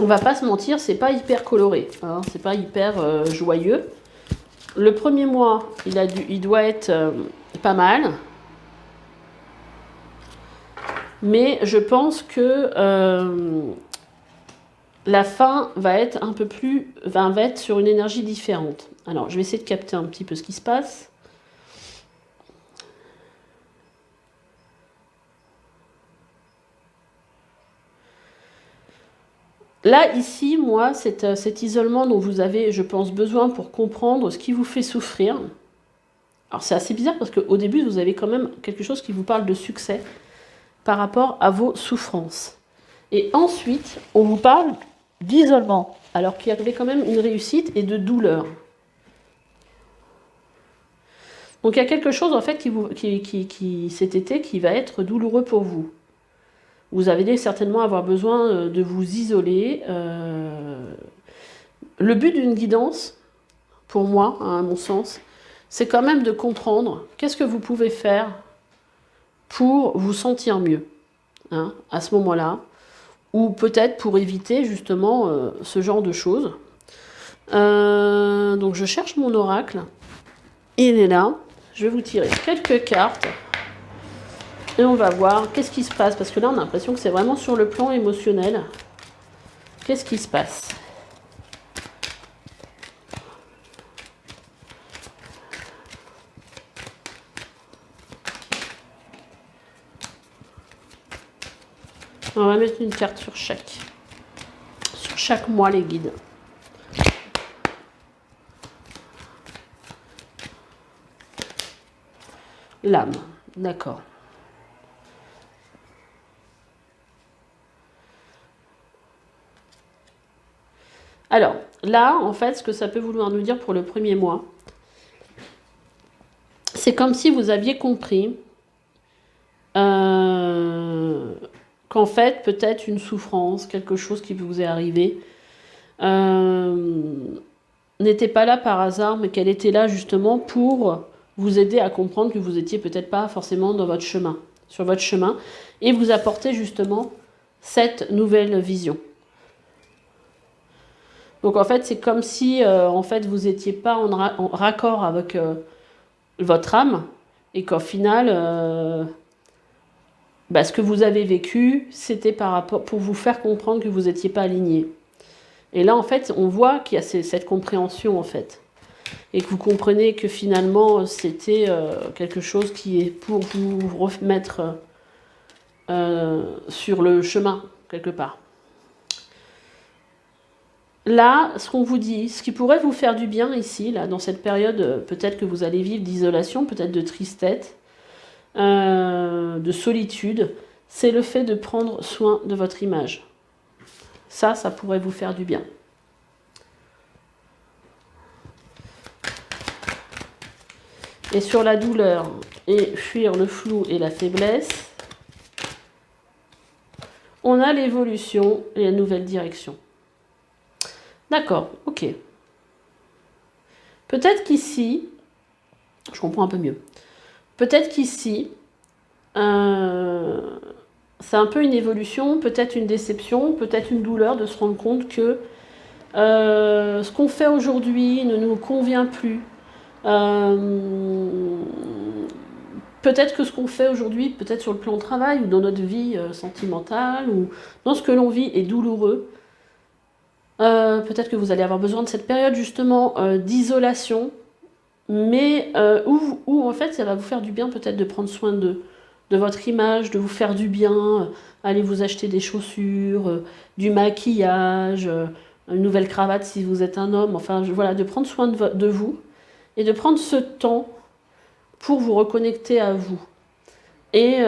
On va pas se mentir, c'est pas hyper coloré, hein, c'est pas hyper joyeux. Le premier mois, il doit être pas mal, mais je pense que la fin va être un peu plus, va être sur une énergie différente. Alors, je vais essayer de capter un petit peu ce qui se passe. Là, ici, moi, cet isolement dont vous avez, je pense, besoin pour comprendre ce qui vous fait souffrir. Alors, c'est assez bizarre parce qu'au début, vous avez quand même quelque chose qui vous parle de succès par rapport à vos souffrances. Et ensuite, on vous parle d'isolement, alors qu'il y avait quand même une réussite et de douleur. Donc, il y a quelque chose, en fait, cet été, qui va être douloureux pour vous. Vous allez certainement avoir besoin de vous isoler. Le but d'une guidance, pour moi, hein, à mon sens, c'est quand même de comprendre qu'est-ce que vous pouvez faire pour vous sentir mieux hein, à ce moment-là, ou peut-être pour éviter justement ce genre de choses. Donc je cherche mon oracle. Il est là. Je vais vous tirer quelques cartes Et on va voir qu'est-ce qui se passe. Parce que là, on a l'impression que c'est vraiment sur le plan émotionnel. Qu'est-ce qui se passe? On va mettre une carte sur chaque mois, les guides. L'âme, d'accord. Alors, là, en fait, ce que ça peut vouloir nous dire pour le premier mois, c'est comme si vous aviez compris qu'en fait, peut-être une souffrance, quelque chose qui vous est arrivé, n'était pas là par hasard, mais qu'elle était là justement pour vous aider à comprendre que vous étiez peut-être pas forcément dans votre chemin, sur votre chemin, et vous apporter justement cette nouvelle vision. Donc en fait, c'est comme si en fait, vous n'étiez pas en raccord avec votre âme, et qu'au final, ce que vous avez vécu, c'était par rapport pour vous faire comprendre que vous n'étiez pas aligné. Et là, en fait, on voit qu'il y a cette compréhension, en fait. Et que vous comprenez que finalement, c'était quelque chose qui est pour vous remettre sur le chemin, quelque part. Là, ce qu'on vous dit, ce qui pourrait vous faire du bien ici, là, dans cette période, peut-être que vous allez vivre d'isolation, peut-être de tristesse, de solitude, c'est le fait de prendre soin de votre image. Ça pourrait vous faire du bien. Et sur la douleur, et fuir le flou et la faiblesse, on a l'évolution et la nouvelle direction. D'accord, ok. Peut-être qu'ici, je comprends un peu mieux, peut-être qu'ici, c'est un peu une évolution, peut-être une déception, peut-être une douleur de se rendre compte que ce qu'on fait aujourd'hui ne nous convient plus. Peut-être que ce qu'on fait aujourd'hui, peut-être sur le plan de travail ou dans notre vie sentimentale ou dans ce que l'on vit est douloureux. Peut-être que vous allez avoir besoin de cette période justement d'isolation, mais où en fait ça va vous faire du bien peut-être de prendre soin de votre image, de vous faire du bien, aller vous acheter des chaussures, du maquillage, une nouvelle cravate si vous êtes un homme, enfin voilà, de prendre soin de vous et de prendre ce temps pour vous reconnecter à vous. Et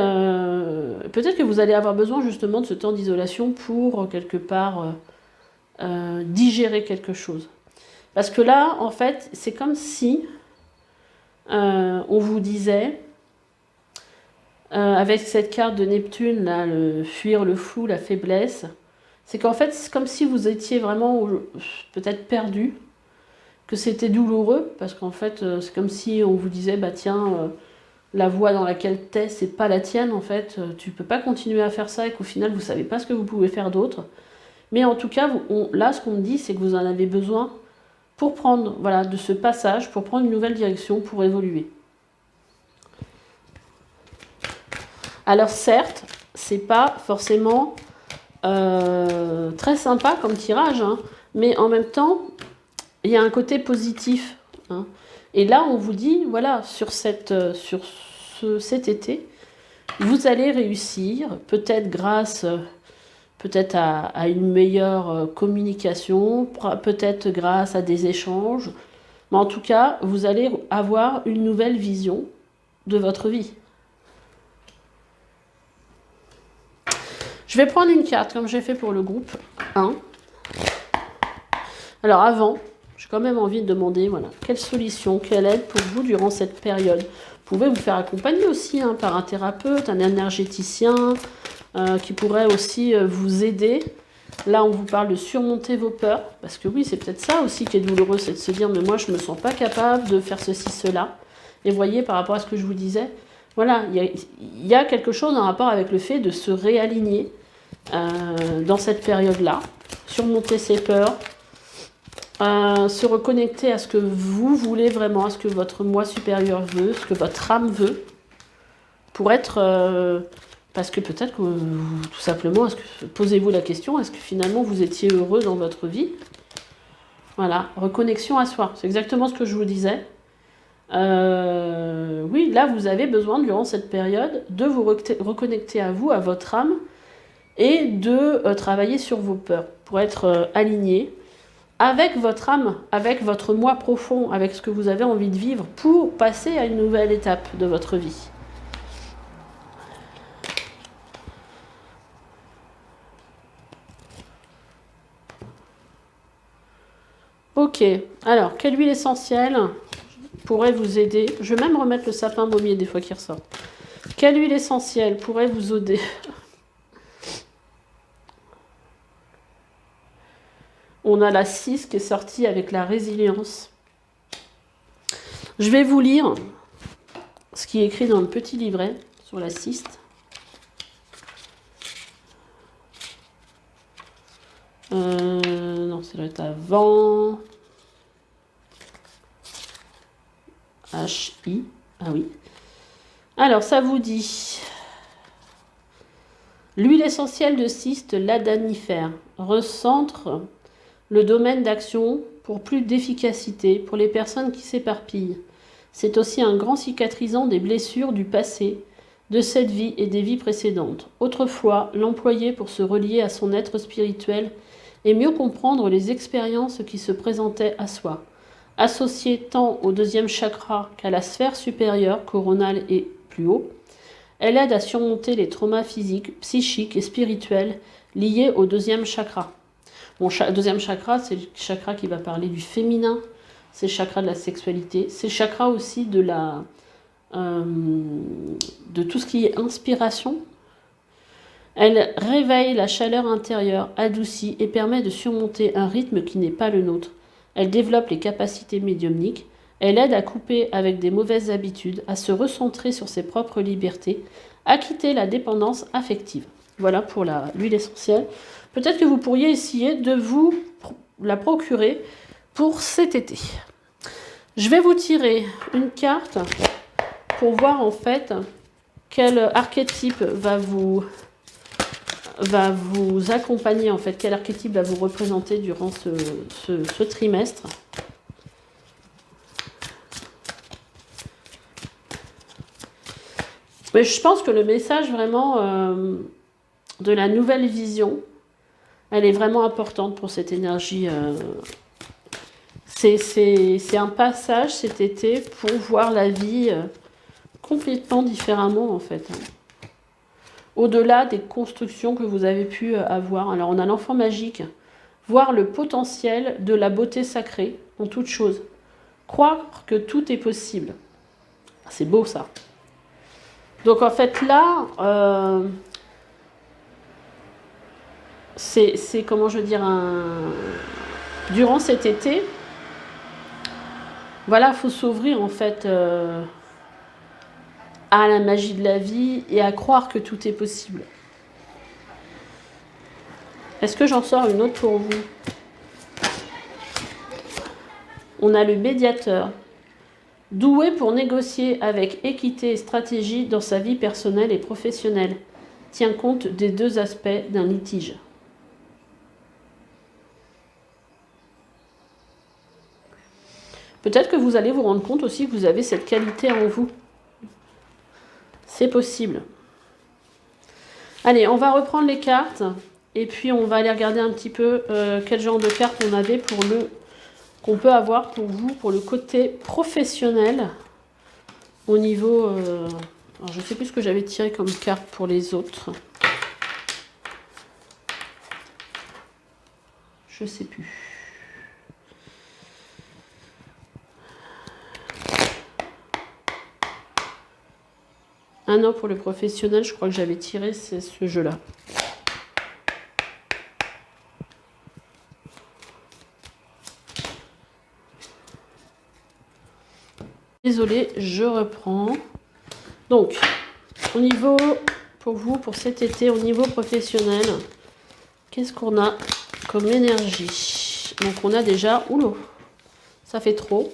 peut-être que vous allez avoir besoin justement de ce temps d'isolation pour quelque part digérer quelque chose. Parce que là, en fait, c'est comme si on vous disait, avec cette carte de Neptune, là, le fuir, le flou, la faiblesse, c'est qu'en fait, c'est comme si vous étiez vraiment peut-être perdu, que c'était douloureux, parce qu'en fait, c'est comme si on vous disait, bah tiens, la voie dans laquelle t'es, c'est pas la tienne, en fait, tu peux pas continuer à faire ça, et qu'au final, vous savez pas ce que vous pouvez faire d'autre. Mais en tout cas, là, ce qu'on me dit, c'est que vous en avez besoin pour prendre, voilà, de ce passage, pour prendre une nouvelle direction, pour évoluer. Alors certes, c'est pas forcément très sympa comme tirage, hein, mais en même temps, il y a un côté positif. Hein. Et là, on vous dit, voilà, sur cet été, vous allez réussir, peut-être grâce peut-être à une meilleure communication, peut-être grâce à des échanges, mais en tout cas, vous allez avoir une nouvelle vision de votre vie. Je vais prendre une carte, comme j'ai fait pour le groupe 1. Alors avant, j'ai quand même envie de demander, voilà, quelle solution, quelle aide pour vous durant cette période. Vous pouvez vous faire accompagner aussi par un thérapeute, un énergéticien, qui pourrait aussi vous aider. Là, on vous parle de surmonter vos peurs, parce que oui, c'est peut-être ça aussi qui est douloureux, c'est de se dire, mais moi, je ne me sens pas capable de faire ceci, cela. Et voyez, par rapport à ce que je vous disais, voilà, il y a quelque chose en rapport avec le fait de se réaligner dans cette période-là, surmonter ses peurs, se reconnecter à ce que vous voulez vraiment, à ce que votre moi supérieur veut, ce que votre âme veut, pour être... parce que peut-être que, tout simplement, posez-vous la question, est-ce que finalement vous étiez heureux dans votre vie? Voilà, reconnexion à soi, c'est exactement ce que je vous disais. Oui, là, vous avez besoin, durant cette période, de vous reconnecter à vous, à votre âme, et de travailler sur vos peurs, pour être aligné avec votre âme, avec votre moi profond, avec ce que vous avez envie de vivre, pour passer à une nouvelle étape de votre vie. Ok, alors, quelle huile essentielle pourrait vous aider? Je vais même remettre le sapin baumier des fois qu'il ressort. Quelle huile essentielle pourrait vous aider? On a la 6 qui est sortie avec la résilience. Je vais vous lire ce qui est écrit dans le petit livret sur la 6. Non, ça doit être avant. H-I. Ah oui. Alors, ça vous dit... L'huile essentielle de cyste ladanifère recentre le domaine d'action pour plus d'efficacité pour les personnes qui s'éparpillent. C'est aussi un grand cicatrisant des blessures du passé, de cette vie et des vies précédentes. Autrefois, l'employer pour se relier à son être spirituel et mieux comprendre les expériences qui se présentaient à soi. Associée tant au deuxième chakra qu'à la sphère supérieure, coronale et plus haut, elle aide à surmonter les traumas physiques, psychiques et spirituels liés au deuxième chakra. Bon, deuxième chakra, c'est le chakra qui va parler du féminin, c'est le chakra de la sexualité, c'est le chakra aussi de tout ce qui est inspiration. Elle réveille la chaleur intérieure, adoucit et permet de surmonter un rythme qui n'est pas le nôtre. Elle développe les capacités médiumniques. Elle aide à couper avec des mauvaises habitudes, à se recentrer sur ses propres libertés, à quitter la dépendance affective. Voilà pour l'huile essentielle. Peut-être que vous pourriez essayer de vous la procurer pour cet été. Je vais vous tirer une carte pour voir en fait quel archétype va vous accompagner, en fait, quel archétype va vous représenter durant ce trimestre. Mais je pense que le message vraiment de la nouvelle vision, elle est vraiment importante pour cette énergie. C'est un passage cet été pour voir la vie complètement différemment, en fait. Au-delà des constructions que vous avez pu avoir. Alors on a l'enfant magique, voir le potentiel de la beauté sacrée en toute chose. Croire que tout est possible. C'est beau ça. Donc en fait là, c'est comment je veux dire, durant cet été, voilà, il faut s'ouvrir en fait à la magie de la vie et à croire que tout est possible. Est-ce que j'en sors une autre pour vous? On a le médiateur, doué pour négocier avec équité et stratégie dans sa vie personnelle et professionnelle, tient compte des deux aspects d'un litige. Peut-être que vous allez vous rendre compte aussi que vous avez cette qualité en vous. C'est possible. Allez, on va reprendre les cartes et puis on va aller regarder un petit peu quel genre de cartes on avait qu'on peut avoir pour vous, pour le côté professionnel au niveau... alors je ne sais plus ce que j'avais tiré comme carte pour les autres. Je ne sais plus. Ah non, pour le professionnel, je crois que j'avais tiré ce jeu-là. Désolée, je reprends. Donc, au niveau, pour vous, pour cet été, au niveau professionnel, qu'est-ce qu'on a comme énergie? Donc, on a déjà... Oulou, ça fait trop.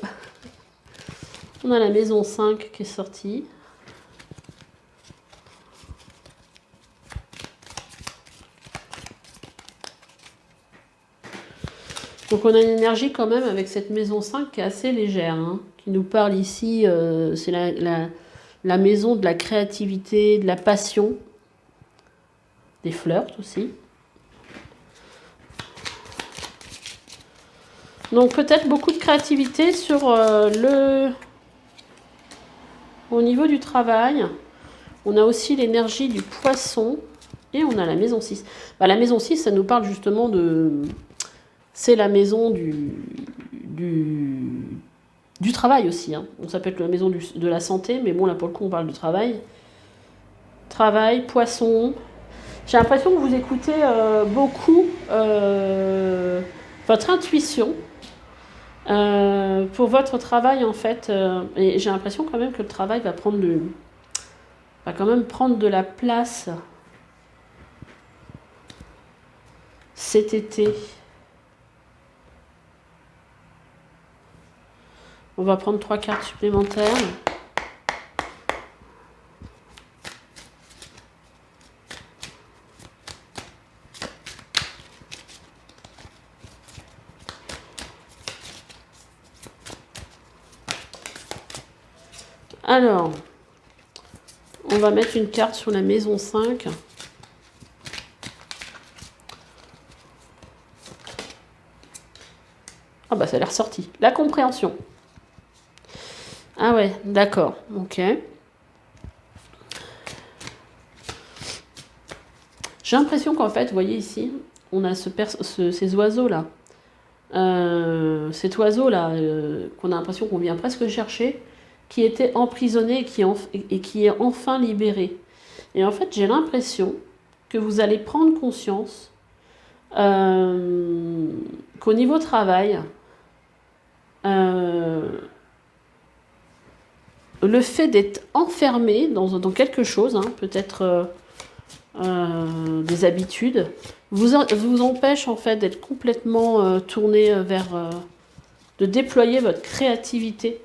On a la maison 5 qui est sortie. Donc on a une énergie quand même avec cette maison 5 qui est assez légère, hein, qui nous parle ici, c'est la maison de la créativité, de la passion, des flirts aussi. Donc peut-être beaucoup de créativité sur au niveau du travail. On a aussi l'énergie du poisson et on a la maison 6. Bah, la maison 6, ça nous parle justement de... C'est la maison du travail aussi. Hein. Donc, ça peut être la maison de la santé, mais bon, là, pour le coup, on parle de travail. Travail, poisson. J'ai l'impression que vous écoutez beaucoup votre intuition pour votre travail, en fait. Et j'ai l'impression quand même que le travail va quand même prendre de la place cet été. On va prendre 3 cartes supplémentaires. Alors, on va mettre une carte sur la maison 5. Ah bah ça a l'air sorti. La compréhension. Ah ouais, d'accord, ok. J'ai l'impression qu'en fait, vous voyez ici, on a ces oiseaux-là. Cet oiseau-là, qu'on a l'impression qu'on vient presque chercher, qui était emprisonné et qui est enfin libéré. Et en fait, j'ai l'impression que vous allez prendre conscience qu'au niveau travail, le fait d'être enfermé dans quelque chose, hein, peut-être des habitudes, vous empêche en fait d'être complètement tourné vers... de déployer votre créativité.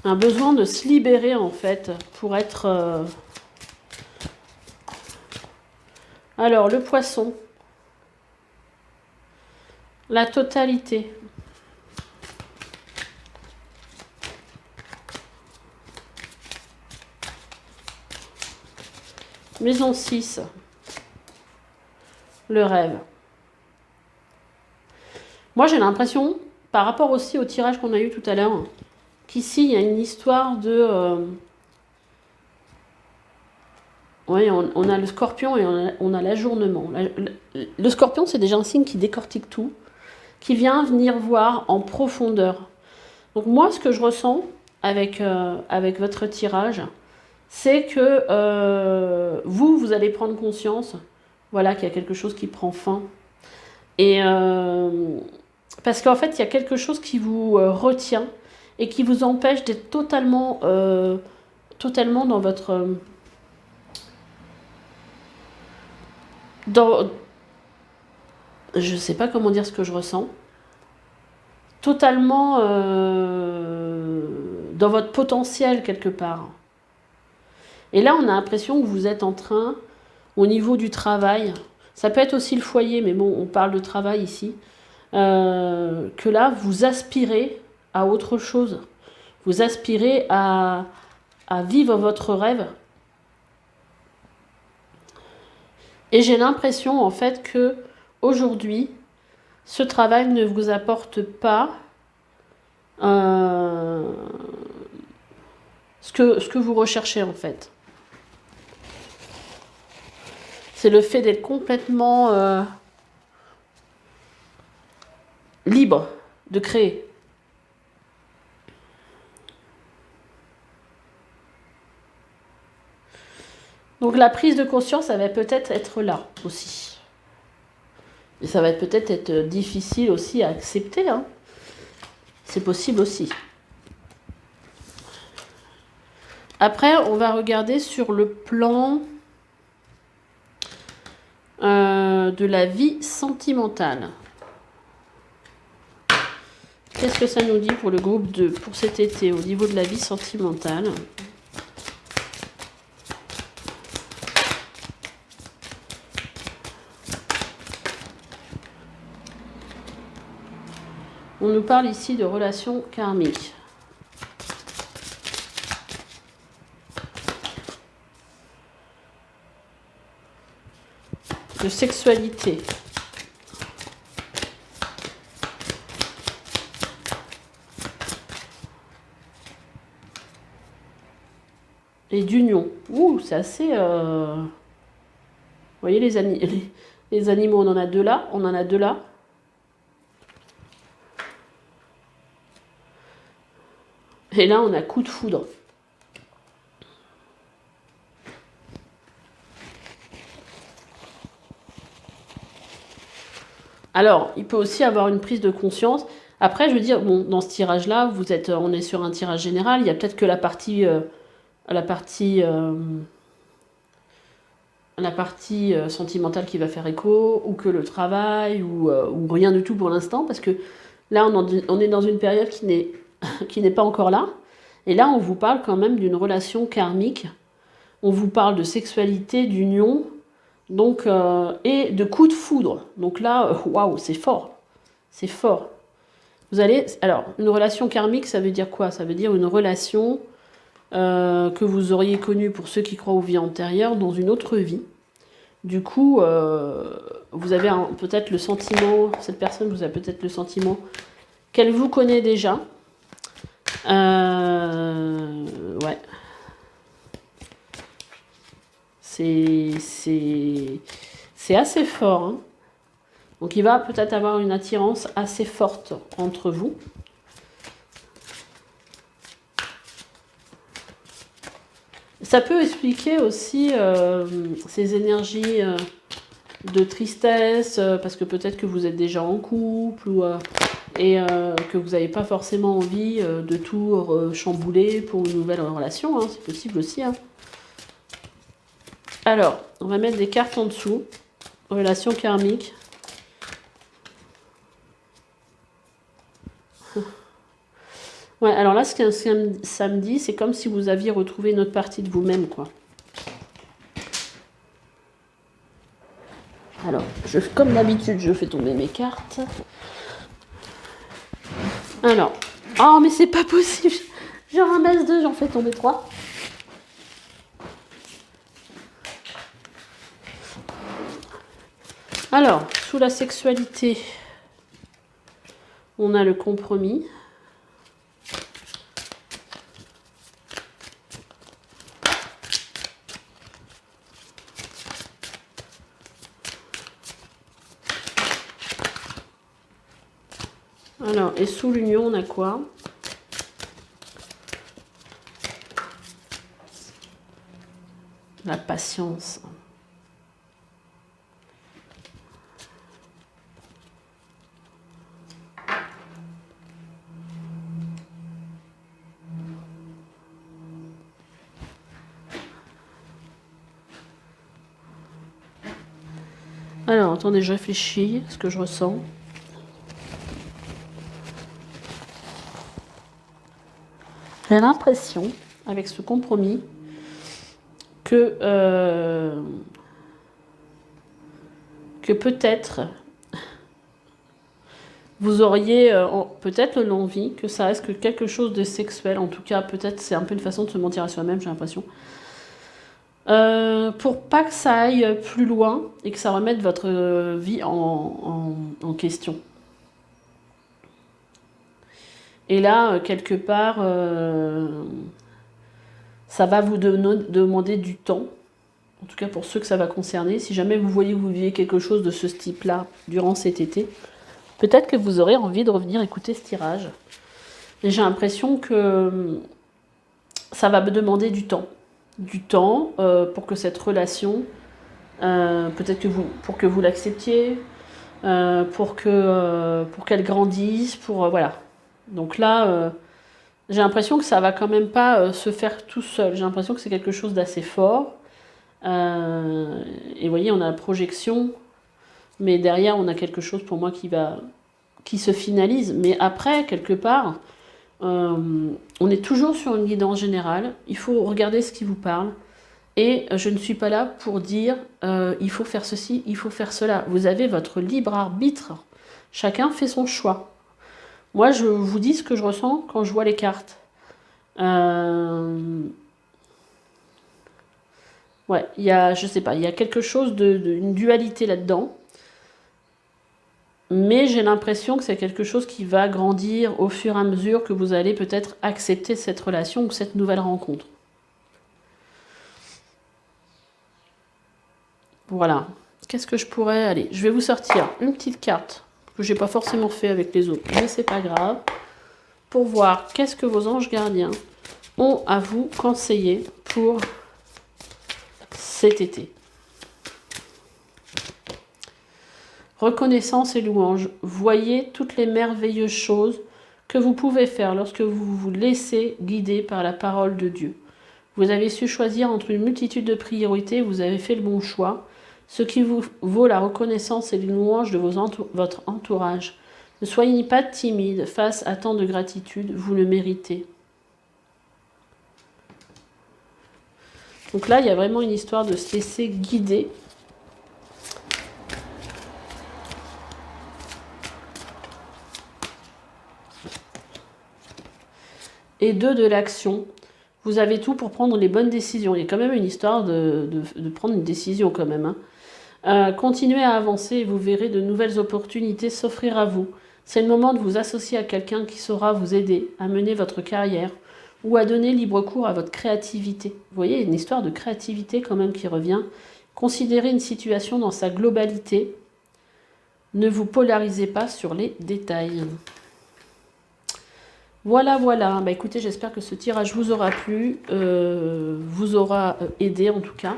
Un besoin de se libérer en fait pour être... Alors, le poisson. La totalité. Maison 6. Le rêve. Moi, j'ai l'impression, par rapport aussi au tirage qu'on a eu tout à l'heure, qu'ici, il y a une histoire de... Oui, on a le scorpion et on a l'ajournement. Le scorpion, c'est déjà un signe qui décortique tout, qui vient venir voir en profondeur. Donc moi, ce que je ressens avec votre tirage, c'est que vous allez prendre conscience, voilà, qu'il y a quelque chose qui prend fin. Et parce qu'en fait, il y a quelque chose qui vous retient et qui vous empêche d'être totalement dans votre... je ne sais pas comment dire ce que je ressens. Totalement dans votre potentiel quelque part. Et là, on a l'impression que vous êtes en train, au niveau du travail, ça peut être aussi le foyer, mais bon, on parle de travail ici, que là, vous aspirez à autre chose. Vous aspirez à vivre votre rêve. Et j'ai l'impression, en fait, que aujourd'hui, ce travail ne vous apporte pas ce que vous recherchez, en fait. C'est le fait d'être complètement libre de créer. Donc la prise de conscience, ça va peut-être être là aussi. Et ça va peut-être être difficile aussi à accepter. Hein. C'est possible aussi. Après, on va regarder sur le plan de la vie sentimentale. Qu'est-ce que ça nous dit pour le groupe 2, pour cet été, au niveau de la vie sentimentale ? nous parle ici de relations karmiques. De sexualité. Et d'union. Ouh, c'est assez... Vous voyez les animaux, on en a deux là, on en a deux là. Et là, on a coup de foudre. Alors, il peut aussi avoir une prise de conscience. Après, je veux dire, bon, dans ce tirage-là, on est sur un tirage général. Il y a peut-être que la partie sentimentale qui va faire écho, ou que le travail, ou rien du tout pour l'instant, parce que là, on est dans une période qui n'est pas encore là. Et là, on vous parle quand même d'une relation karmique. On vous parle de sexualité, d'union, donc et de coup de foudre. Donc là, waouh, c'est fort. C'est fort. Alors, une relation karmique, ça veut dire quoi? Ça veut dire une relation que vous auriez connue, pour ceux qui croient aux vies antérieures, dans une autre vie. Du coup, vous avez peut-être le sentiment, cette personne vous a peut-être le sentiment qu'elle vous connaît déjà. Ouais. C'est assez fort. Hein. Donc il va peut-être avoir une attirance assez forte entre vous. Ça peut expliquer aussi ces énergies de tristesse, parce que peut-être que vous êtes déjà en couple, et que vous n'avez pas forcément envie de tout chambouler pour une nouvelle relation. Hein, c'est possible aussi. Hein. Alors, on va mettre des cartes en dessous. Relation karmique. Ouais, alors là, ce que ça me dit, c'est comme si vous aviez retrouvé une autre partie de vous-même, quoi. Alors, comme d'habitude, je fais tomber mes cartes. Alors, oh, mais c'est pas possible. J'en ramasse 2, j'en fais tomber 3. Alors, sous la sexualité, on a le compromis. Alors, et sous l'union, on a quoi? La patience. Alors, attendez, je réfléchis à ce que je ressens. J'ai l'impression, avec ce compromis, que peut-être vous auriez peut-être l'envie que ça reste que quelque chose de sexuel. En tout cas, peut-être c'est un peu une façon de se mentir à soi-même, j'ai l'impression. Pour pas que ça aille plus loin et que ça remette votre vie en question. Et là, quelque part, ça va vous demander du temps. En tout cas, pour ceux que ça va concerner. Si jamais vous voyez que vous vivez quelque chose de ce type-là durant cet été, peut-être que vous aurez envie de revenir écouter ce tirage. Et j'ai l'impression que ça va me demander du temps. Du temps pour que cette relation, peut-être pour que vous l'acceptiez, pour qu'elle grandisse, voilà. Donc là, j'ai l'impression que ça va quand même pas se faire tout seul. J'ai l'impression que c'est quelque chose d'assez fort. Et vous voyez, on a la projection, mais derrière, on a quelque chose pour moi qui se finalise. Mais après, quelque part, on est toujours sur une guidance générale. Il faut regarder ce qui vous parle. Et je ne suis pas là pour dire il faut faire ceci, il faut faire cela. Vous avez votre libre arbitre. Chacun fait son choix. Moi, je vous dis ce que je ressens quand je vois les cartes. Ouais, il y a, je sais pas, il y a quelque chose une dualité là-dedans. Mais j'ai l'impression que c'est quelque chose qui va grandir au fur et à mesure que vous allez peut-être accepter cette relation ou cette nouvelle rencontre. Voilà. Qu'est-ce que je pourrais... Allez, je vais vous sortir une petite carte que j'ai pas forcément fait avec les autres, mais c'est pas grave. Pour voir qu'est-ce que vos anges gardiens ont à vous conseiller pour cet été. Reconnaissance et louange. Voyez toutes les merveilleuses choses que vous pouvez faire lorsque vous vous laissez guider par la parole de Dieu. Vous avez su choisir entre une multitude de priorités, vous avez fait le bon choix, ce qui vous vaut la reconnaissance et les louanges de votre entourage. Ne soyez pas timide face à tant de gratitude, vous le méritez. Donc là, il y a vraiment une histoire de se laisser guider. Et 2 de l'action. Vous avez tout pour prendre les bonnes décisions. Il y a quand même une histoire de prendre une décision quand même. Continuez à avancer et vous verrez de nouvelles opportunités s'offrir à vous. C'est le moment de vous associer à quelqu'un qui saura vous aider à mener votre carrière ou à donner libre cours à votre créativité. Vous voyez, une histoire de créativité quand même qui revient. Considérez une situation dans sa globalité. Ne vous polarisez pas sur les détails. Voilà, voilà. Bah, écoutez, j'espère que ce tirage vous aura plu, vous aura aidé en tout cas.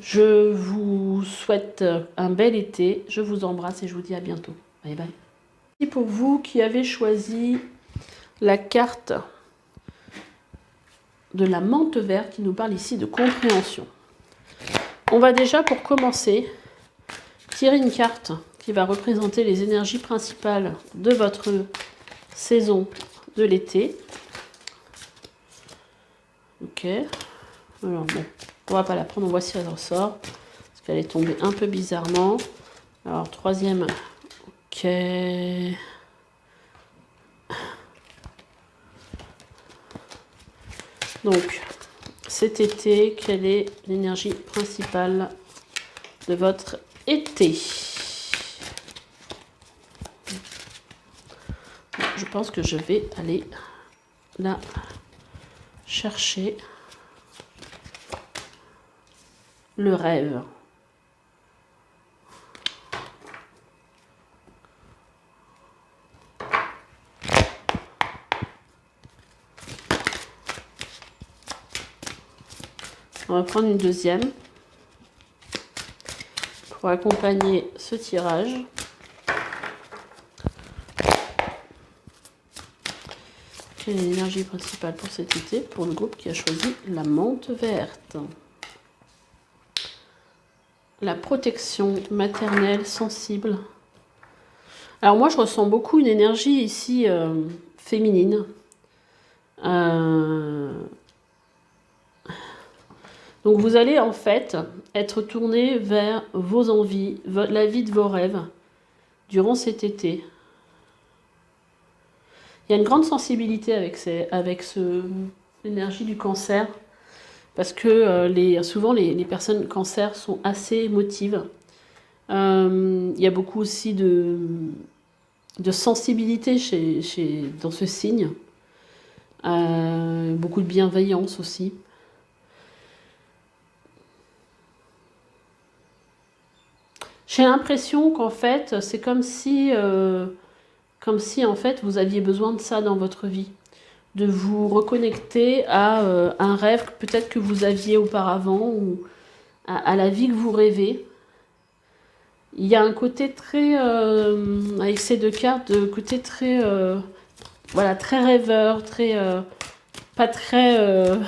Je vous souhaite un bel été. Je vous embrasse et je vous dis à bientôt. Bye bye. Et pour vous qui avez choisi la carte de la menthe verte qui nous parle ici de compréhension. On va déjà, pour commencer, tirer une carte qui va représenter les énergies principales de votre saison de l'été. Ok. Alors bon, on va pas la prendre, on voit si elle ressort. Parce qu'elle est tombée un peu bizarrement. Alors, troisième. Ok. Donc, cet été, quelle est l'énergie principale de votre été? Je pense que je vais aller la chercher. Le rêve. On va prendre une deuxième pour accompagner ce tirage. Quelle est l'énergie principale pour cet été pour le groupe qui a choisi la menthe verte? La protection maternelle sensible. Alors moi, je ressens beaucoup une énergie ici féminine. Donc vous allez en fait être tourné vers vos envies, la vie de vos rêves durant cet été. Il y a une grande sensibilité avec l'énergie du cancer, parce que souvent les personnes cancer sont assez émotives. Il y a beaucoup aussi de sensibilité dans ce signe, beaucoup de bienveillance aussi. J'ai l'impression qu'en fait, c'est comme si en fait vous aviez besoin de ça dans votre vie, de vous reconnecter à un rêve peut-être que vous aviez auparavant ou à la vie que vous rêvez. Il y a un côté très, avec ces deux cartes, de côté très, voilà, très rêveur, très, pas très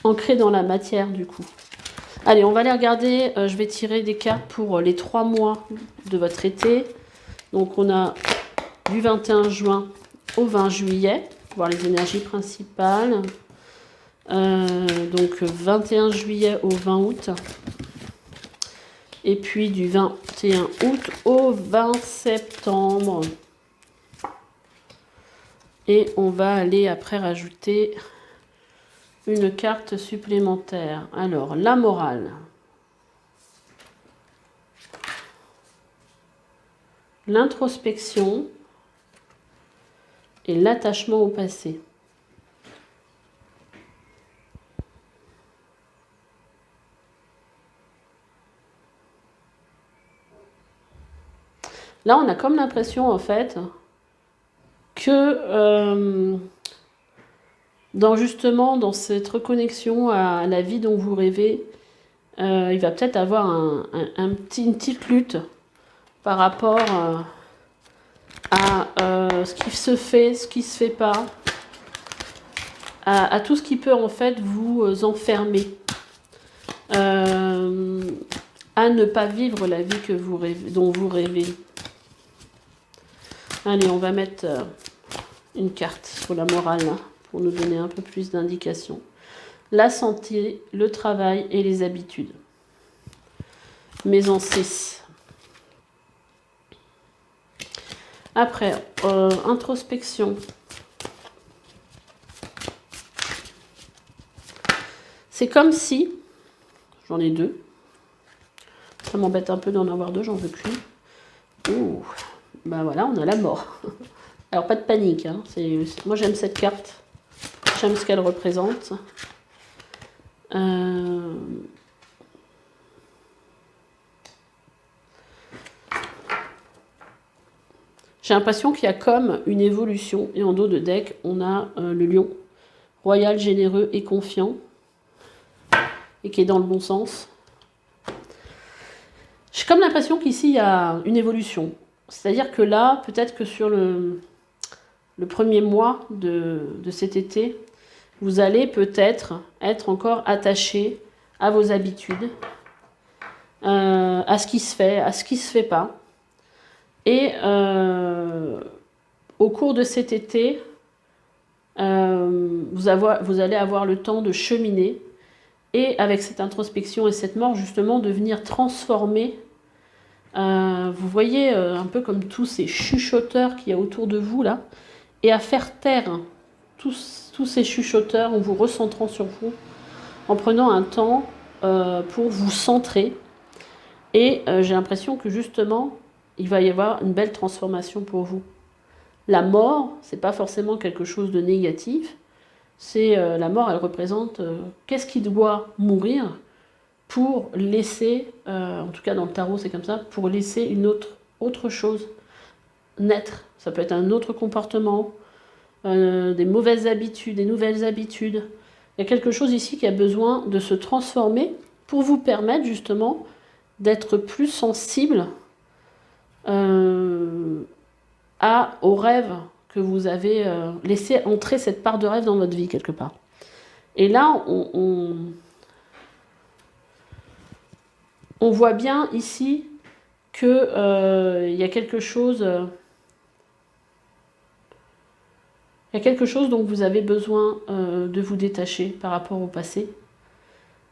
ancré dans la matière du coup. Allez, on va aller regarder, je vais tirer des cartes pour les 3 mois de votre été. Donc on a du 21 juin au 20 juillet, voir les énergies principales. Donc 21 juillet au 20 août. Et puis du 21 août au 20 septembre. Et on va aller après rajouter une carte supplémentaire. Alors, la morale. L'introspection et l'attachement au passé. Là, on a comme l'impression, en fait, que dans cette reconnexion à la vie dont vous rêvez, il va peut-être avoir une petite lutte par rapport à ce qui se fait, ce qui ne se fait pas, à tout ce qui peut en fait vous enfermer, à ne pas vivre la vie que vous rêvez, dont vous rêvez. Allez, on va mettre une carte sur la morale là, pour nous donner un peu plus d'indications. La santé, le travail et les habitudes. Mais en 6. Après, introspection. C'est comme si, j'en ai 2. Ça m'embête un peu d'en avoir 2, j'en veux qu'une. Ouh, ben voilà, on a la mort. Alors pas de panique, hein. Moi j'aime cette carte. J'aime ce qu'elle représente. J'ai l'impression qu'il y a comme une évolution. Et en dos de deck, on a le lion. Royal, généreux et confiant. Et qui est dans le bon sens. J'ai comme l'impression qu'ici, il y a une évolution. C'est-à-dire que là, peut-être que sur le premier mois de cet été, vous allez peut-être être encore attaché à vos habitudes, à ce qui se fait, à ce qui ne se fait pas. Et au cours de cet été, vous allez avoir le temps de cheminer et avec cette introspection et cette mort, justement, de venir transformer. Vous voyez un peu comme tous ces chuchoteurs qu'il y a autour de vous, là, et à faire taire tous ces chuchoteurs en vous recentrant sur vous, en prenant un temps pour vous centrer. Et j'ai l'impression que, justement, il va y avoir une belle transformation pour vous. La mort, c'est pas forcément quelque chose de négatif. C'est la mort, elle représente qu'est-ce qui doit mourir pour laisser, en tout cas dans le tarot c'est comme ça, pour laisser une autre chose naître. Ça peut être un autre comportement, des mauvaises habitudes, des nouvelles habitudes. Il y a quelque chose ici qui a besoin de se transformer pour vous permettre justement d'être plus sensible aux rêves que vous avez laissé entrer cette part de rêve dans votre vie quelque part. Et là, on voit bien ici que y a quelque chose dont vous avez besoin de vous détacher par rapport au passé,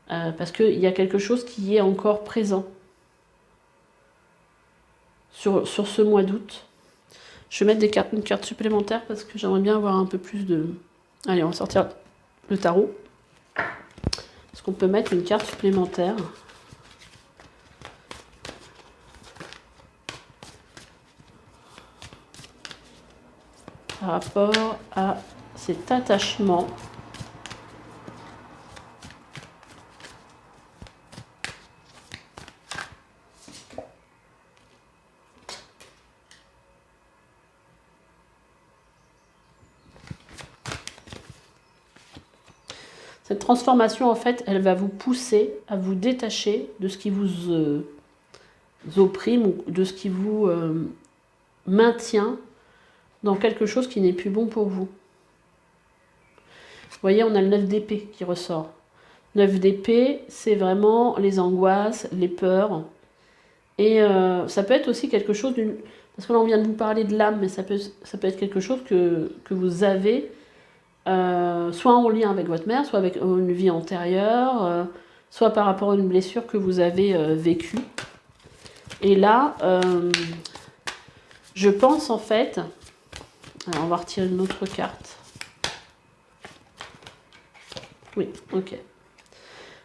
parce qu'il y a quelque chose qui est encore présent sur ce mois d'août. Je vais mettre une carte supplémentaire parce que j'aimerais bien avoir un peu plus de... Allez, on va sortir le tarot. Est-ce qu'on peut mettre une carte supplémentaire ? Par rapport à cet attachement. Cette transformation, en fait, elle va vous pousser à vous détacher de ce qui vous opprime ou de ce qui vous maintient dans quelque chose qui n'est plus bon pour vous. Vous voyez, on a le 9 d'épée qui ressort. 9 d'épée, c'est vraiment les angoisses, les peurs. Et ça peut être aussi quelque chose d'une... Parce que là, on vient de vous parler de l'âme, mais ça peut être quelque chose que vous avez... soit en lien avec votre mère, soit avec une vie antérieure, soit par rapport à une blessure que vous avez vécue. Et là, je pense en fait Alors, on va retirer une autre carte. Oui, ok.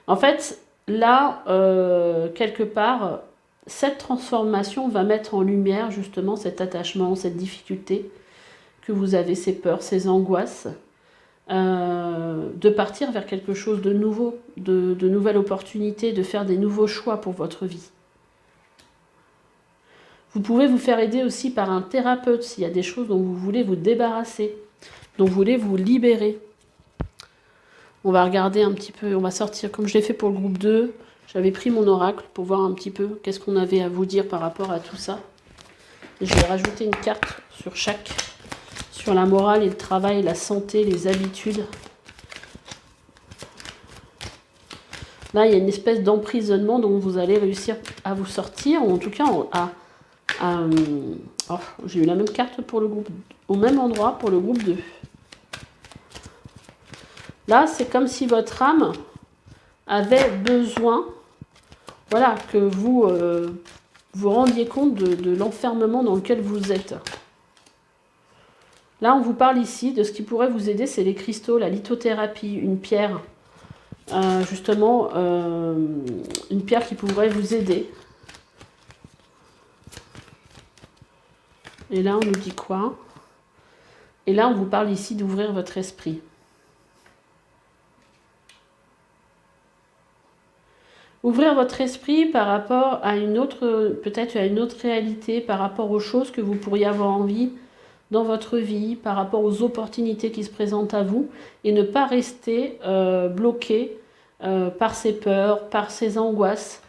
En fait, là, quelque part, cette transformation va mettre en lumière justement cet attachement, cette difficulté que vous avez, ces peurs, ces angoisses, de partir vers quelque chose de nouveau, de nouvelles opportunités, de faire des nouveaux choix pour votre vie. Vous pouvez vous faire aider aussi par un thérapeute s'il y a des choses dont vous voulez vous débarrasser, dont vous voulez vous libérer. On va regarder un petit peu, on va sortir, comme je l'ai fait pour le groupe 2, j'avais pris mon oracle pour voir un petit peu qu'est-ce qu'on avait à vous dire par rapport à tout ça. Et je vais rajouter une carte sur chaque, sur la morale et le travail, la santé, les habitudes. Là, il y a une espèce d'emprisonnement dont vous allez réussir à vous sortir, ou en tout cas oh, j'ai eu la même carte pour le groupe, au même endroit pour le groupe 2. Là, c'est comme si votre âme avait besoin, voilà, que vous vous rendiez compte de l'enfermement dans lequel vous êtes. Là, on vous parle ici de ce qui pourrait vous aider, c'est les cristaux, la lithothérapie, une pierre, justement, une pierre qui pourrait vous aider. Et là, on nous dit quoi? Et là, on vous parle ici d'ouvrir votre esprit. Ouvrir votre esprit par rapport à une autre, peut-être à une autre réalité, par rapport aux choses que vous pourriez avoir envie dans votre vie, par rapport aux opportunités qui se présentent à vous, et ne pas rester bloqué par ces peurs, par ces angoisses.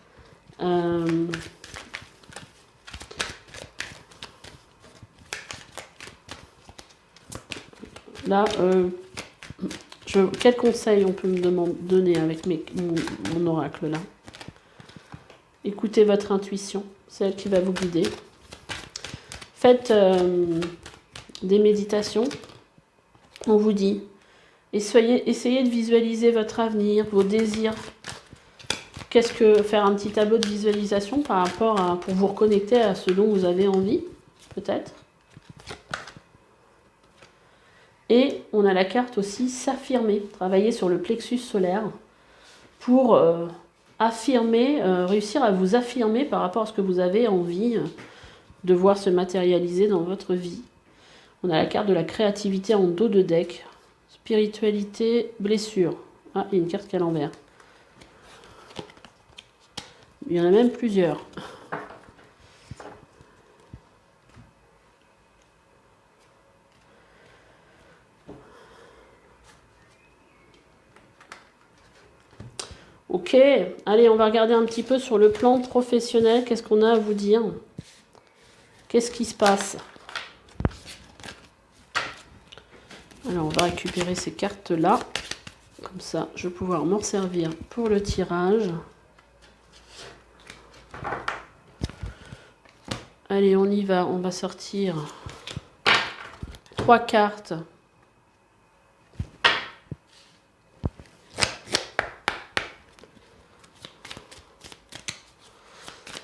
Là, quel conseil on peut me donner avec mon oracle là? Écoutez votre intuition, c'est elle qui va vous guider. Faites des méditations. On vous dit, essayez de visualiser votre avenir, vos désirs. Qu'est-ce que faire un petit tableau de visualisation par rapport à, pour vous reconnecter à ce dont vous avez envie, peut-être. Et on a la carte aussi s'affirmer, travailler sur le plexus solaire pour affirmer, réussir à vous affirmer par rapport à ce que vous avez envie de voir se matérialiser dans votre vie. On a la carte de la créativité en dos de deck, spiritualité, blessure. Ah, il y a une carte qui est à l'envers. Il y en a même plusieurs. Ok, allez, on va regarder un petit peu sur le plan professionnel. Qu'est-ce qu'on a à vous dire? Qu'est-ce qui se passe? Alors, on va récupérer ces cartes-là. Comme ça, je vais pouvoir m'en servir pour le tirage. Allez, on y va. On va sortir 3 cartes.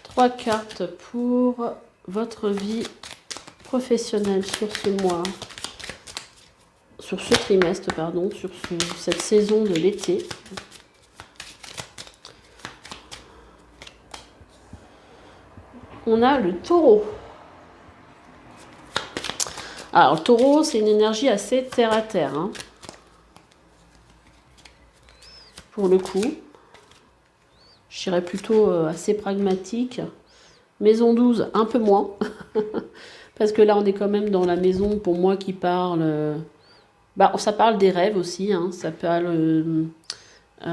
Trois cartes pour votre vie professionnelle sur ce mois, sur ce trimestre, pardon, sur cette saison de l'été. On a le taureau. Alors, le taureau, c'est une énergie assez terre-à-terre, hein, pour le coup. Je dirais plutôt assez pragmatique. Maison 12, un peu moins. Parce que là, on est quand même dans la maison, pour moi, qui parle... ça parle des rêves aussi. Hein, ça parle... j'ai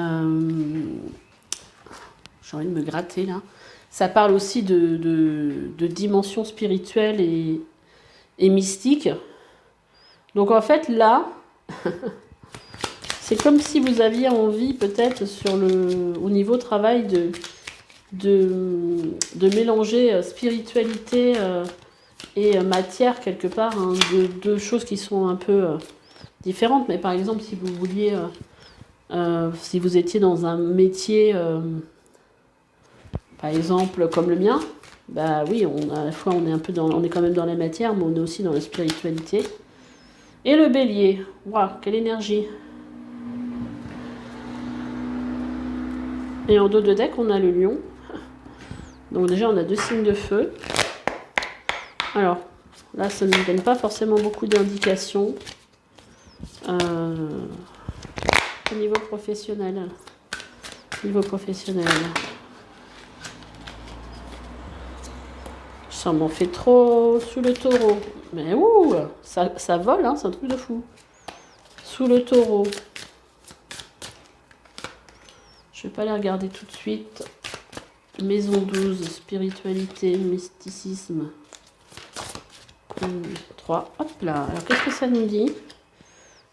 envie de me gratter, là. Ça parle aussi de dimension spirituelle et mystique. Donc, en fait, là... C'est comme si vous aviez envie, peut-être, au niveau travail, de mélanger spiritualité et matière, quelque part, hein, deux choses qui sont un peu différentes. Mais par exemple, si vous vouliez, si vous étiez dans un métier, par exemple, comme le mien, bah oui, à la fois, on est quand même dans la matière, mais on est aussi dans la spiritualité. Et le bélier. Waouh, quelle énergie. Et en dos de deck, on a le lion. Donc déjà, on a 2 signes de feu. Alors, là, ça ne nous donne pas forcément beaucoup d'indications. Au niveau professionnel. Ça m'en fait trop sous le taureau. Mais ouh, ça vole, hein, c'est un truc de fou. Sous le taureau. Je vais pas les regarder tout de suite. Maison 12, spiritualité, mysticisme. 1, 2, 3, hop là. Alors qu'est-ce que ça nous dit?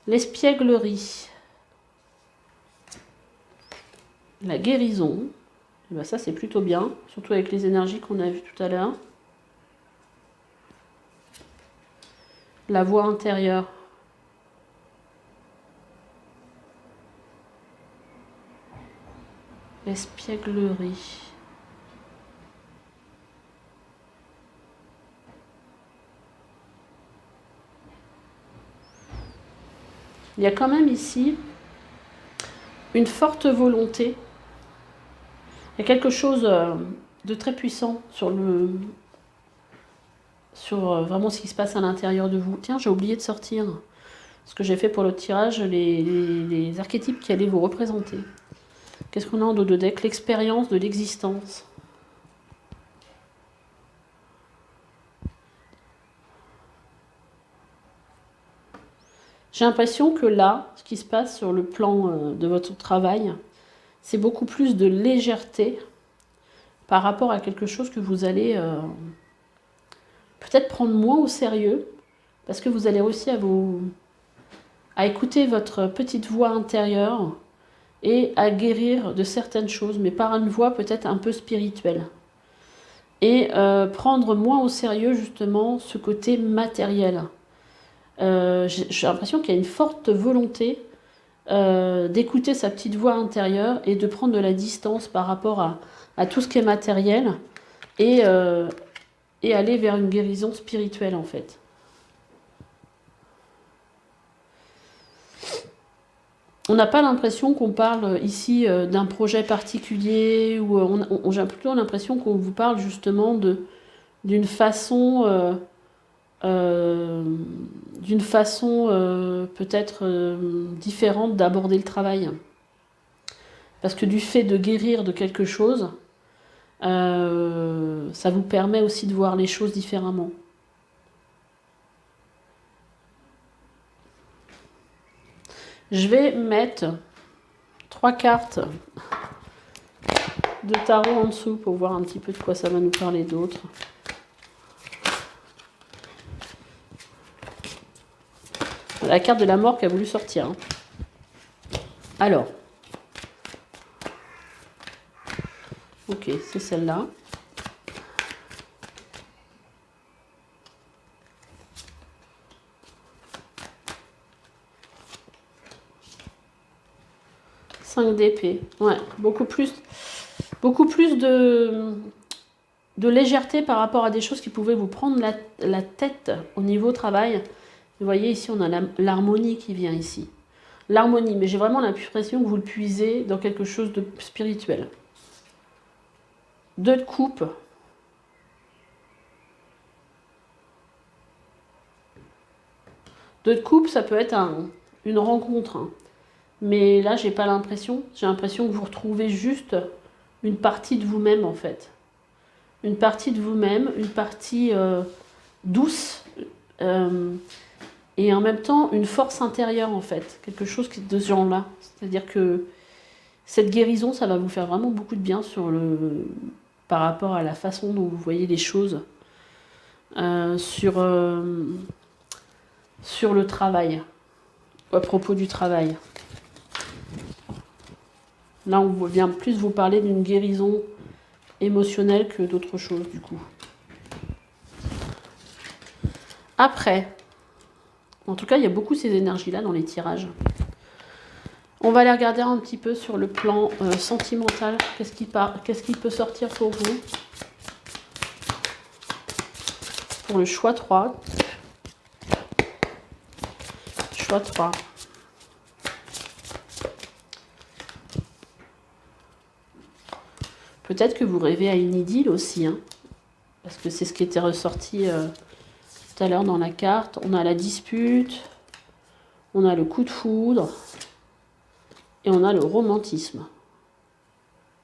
L'espièglerie. La guérison. Et ben ça c'est plutôt bien, surtout avec les énergies qu'on a vues tout à l'heure. La voix intérieure. L'espièglerie. Il y a quand même ici une forte volonté. Il y a quelque chose de très puissant sur vraiment ce qui se passe à l'intérieur de vous. Tiens, j'ai oublié de sortir ce que j'ai fait pour le tirage, les archétypes qui allaient vous représenter. Qu'est-ce qu'on a en dos de deck? L'expérience de l'existence. J'ai l'impression que là, ce qui se passe sur le plan de votre travail, c'est beaucoup plus de légèreté par rapport à quelque chose que vous allez peut-être prendre moins au sérieux, parce que vous allez aussi à écouter votre petite voix intérieure et à guérir de certaines choses, mais par une voix peut-être un peu spirituelle. Et prendre moins au sérieux justement ce côté matériel. J'ai l'impression qu'il y a une forte volonté d'écouter sa petite voix intérieure et de prendre de la distance par rapport à tout ce qui est matériel et aller vers une guérison spirituelle en fait. On n'a pas l'impression qu'on parle ici d'un projet particulier, ou j'ai plutôt l'impression qu'on vous parle justement d'une façon peut-être différente d'aborder le travail. Parce que du fait de guérir de quelque chose, ça vous permet aussi de voir les choses différemment. Je vais mettre 3 cartes de tarot en dessous pour voir un petit peu de quoi ça va nous parler d'autre. La carte de la mort qui a voulu sortir. Hein. Alors. Ok, c'est celle-là. D'épée. Ouais, beaucoup plus de légèreté par rapport à des choses qui pouvaient vous prendre la tête au niveau travail. Vous voyez ici, on a l'harmonie qui vient ici. L'harmonie, mais j'ai vraiment l'impression que vous le puisez dans quelque chose de spirituel. 2 de coupe. Deux de coupe, ça peut être une rencontre. Hein. Mais là, j'ai pas l'impression. J'ai l'impression que vous retrouvez juste une partie de vous-même, en fait. Une partie de vous-même, une partie douce. Et en même temps, une force intérieure, en fait. Quelque chose de ce genre-là. C'est-à-dire que cette guérison, ça va vous faire vraiment beaucoup de bien par rapport à la façon dont vous voyez les choses. Sur le travail. À propos du travail. Là, on vient plus vous parler d'une guérison émotionnelle que d'autre chose, du coup. Après, en tout cas, il y a beaucoup ces énergies-là dans les tirages. On va aller regarder un petit peu sur le plan sentimental. Qu'est-ce qui peut sortir pour vous? Pour le choix 3. x3. Peut-être que vous rêvez à une idylle aussi, hein, parce que c'est ce qui était ressorti tout à l'heure dans la carte. On a la dispute, on a le coup de foudre, et on a le romantisme.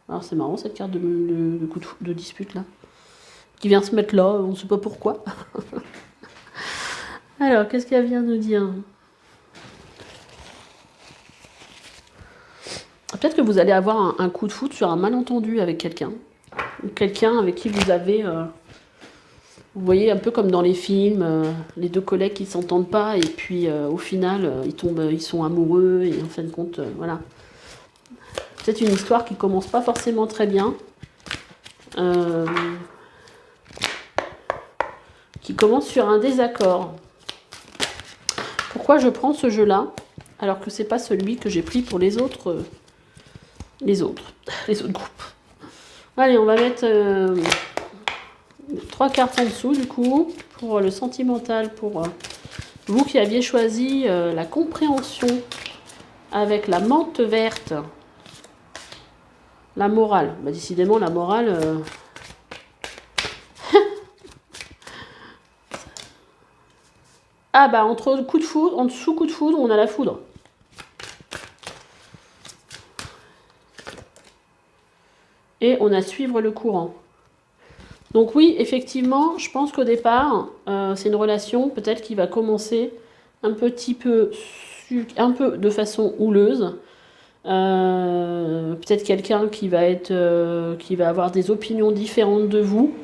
Alors c'est marrant cette carte de coup de dispute là, qui vient se mettre là, on ne sait pas pourquoi. Alors, qu'est-ce qu'elle vient nous dire? Peut-être que vous allez avoir un coup de foudre sur un malentendu avec quelqu'un. Ou quelqu'un avec qui vous avez... vous voyez, un peu comme dans les films, les deux collègues qui ne s'entendent pas, et puis au final, ils sont amoureux, et en fin de compte, voilà. Peut-être une histoire qui commence pas forcément très bien. Qui commence sur un désaccord. Pourquoi je prends ce jeu-là, alors que c'est pas celui que j'ai pris pour les autres groupes. Allez, on va mettre 3 cartes en dessous, du coup, pour le sentimental, pour vous qui aviez choisi la compréhension avec la menthe verte. La morale. Bah, décidément, la morale... Ah bah, entre coup de foudre, en dessous coup de foudre, on a la foudre. Et on a suivre le courant. Donc oui, effectivement, je pense qu'au départ, c'est une relation peut-être qui va commencer un peu de façon houleuse. Peut-être quelqu'un qui va avoir des opinions différentes de vous.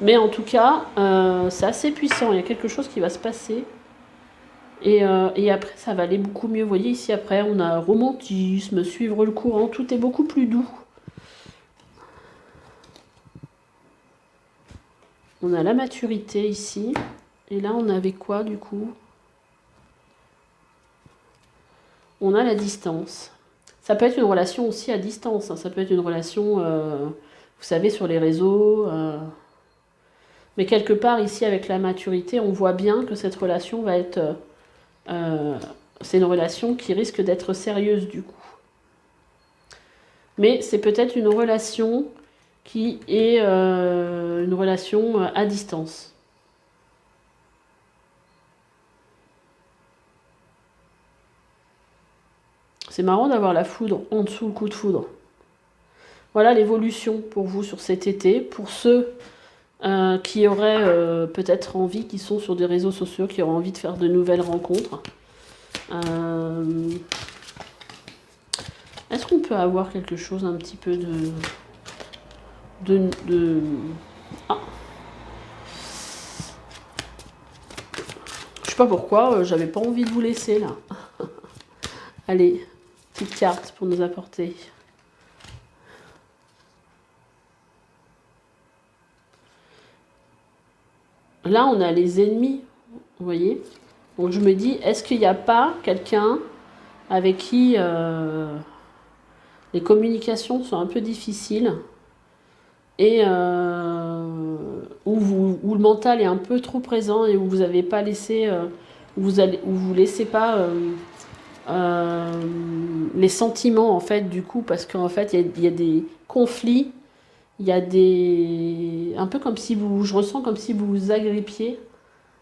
Mais en tout cas, c'est assez puissant. Il y a quelque chose qui va se passer. Et après, ça va aller beaucoup mieux. Vous voyez, ici, après, on a romantisme, suivre le courant. Tout est beaucoup plus doux. On a la maturité ici. Et là, on avait quoi, du coup? On a la distance. Ça peut être une relation aussi à distance. Hein. Ça peut être une relation, vous savez, sur les réseaux. Mais quelque part, ici, avec la maturité, on voit bien que cette relation va être... c'est une relation qui risque d'être sérieuse, du coup. Mais c'est peut-être une relation qui est une relation à distance. C'est marrant d'avoir la foudre en dessous le coup de foudre. Voilà l'évolution pour vous sur cet été. Pour ceux qui auraient peut-être envie, qui sont sur des réseaux sociaux, qui auraient envie de faire de nouvelles rencontres. Est-ce qu'on peut avoir quelque chose un petit peu Ah. Je sais pas pourquoi, j'avais pas envie de vous laisser là. Allez, petite carte pour nous apporter. Là, on a les ennemis, vous voyez. Donc je me dis, est-ce qu'il n'y a pas quelqu'un avec qui les communications sont un peu difficiles et où le mental est un peu trop présent et où vous n'avez pas laissé, où vous laissez pas les sentiments en fait du coup, parce qu'en fait il y a des conflits, il y a un peu comme si je ressens comme si vous vous agrippiez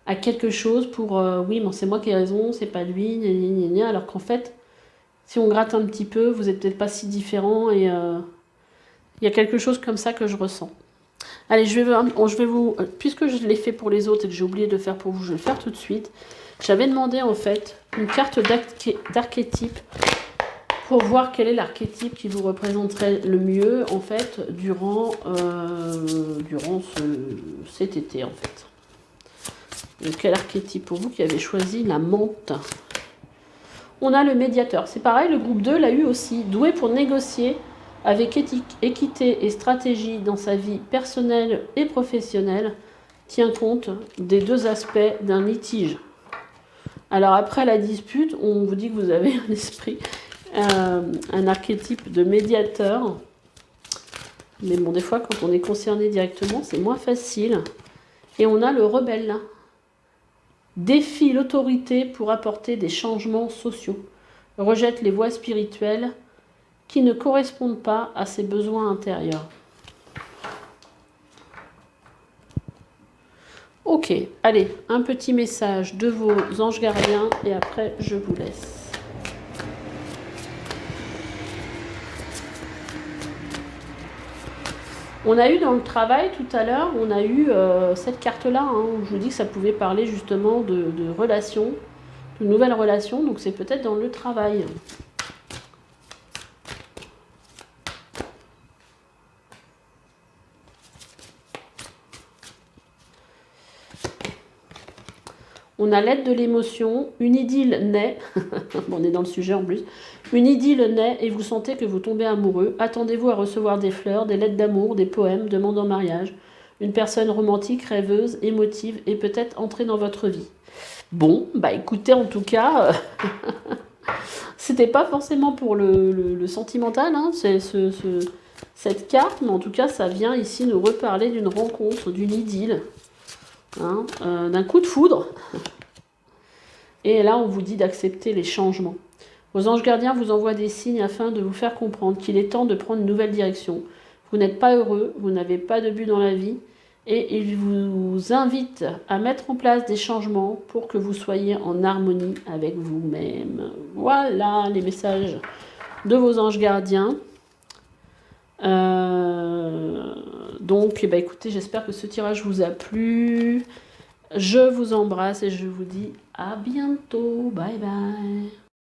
à quelque chose pour oui, mais c'est moi qui ai raison, c'est pas lui, gna, gna, gna, alors qu'en fait, si on gratte un petit peu, vous êtes peut-être pas si différents et il y a quelque chose comme ça que je ressens. Allez, je vais vous, puisque je l'ai fait pour les autres et que j'ai oublié de le faire pour vous, je vais le faire tout de suite. J'avais demandé en fait une carte d'archétype pour voir quel est l'archétype qui vous représenterait le mieux en fait durant cet été en fait. Donc, quel archétype pour vous qui avez choisi la menthe? On a le médiateur. C'est pareil, le groupe 2 l'a eu aussi. Doué pour négocier avec équité et stratégie dans sa vie personnelle et professionnelle, tient compte des deux aspects d'un litige. Alors après la dispute, on vous dit que vous avez un esprit, un archétype de médiateur. Mais bon, des fois, quand on est concerné directement, c'est moins facile. Et on a le rebelle là. défie l'autorité pour apporter des changements sociaux, rejette les voies spirituelles qui ne correspondent pas à ses besoins intérieurs. Ok, allez, un petit message de vos anges gardiens et après je vous laisse. On a eu dans le travail tout à l'heure, on a eu cette carte-là, hein, où je vous dis que ça pouvait parler justement de relations, de nouvelles relations, donc c'est peut-être dans le travail. On a l'aide de l'émotion, une idylle naît, bon, on est dans le sujet en plus, une idylle naît et vous sentez que vous tombez amoureux. Attendez-vous à recevoir des fleurs, des lettres d'amour, des poèmes, demandes en mariage. Une personne romantique, rêveuse, émotive et peut-être entrer dans votre vie. Bon, bah écoutez, en tout cas, c'était pas forcément pour le sentimental, hein, cette carte, mais en tout cas, ça vient ici nous reparler d'une rencontre, d'une idylle, hein, d'un coup de foudre. Et là, on vous dit d'accepter les changements. Vos anges gardiens vous envoient des signes afin de vous faire comprendre qu'il est temps de prendre une nouvelle direction. Vous n'êtes pas heureux, vous n'avez pas de but dans la vie, et ils vous invitent à mettre en place des changements pour que vous soyez en harmonie avec vous-même. Voilà les messages de vos anges gardiens. Donc, écoutez, j'espère que ce tirage vous a plu. Je vous embrasse et je vous dis à bientôt. Bye bye.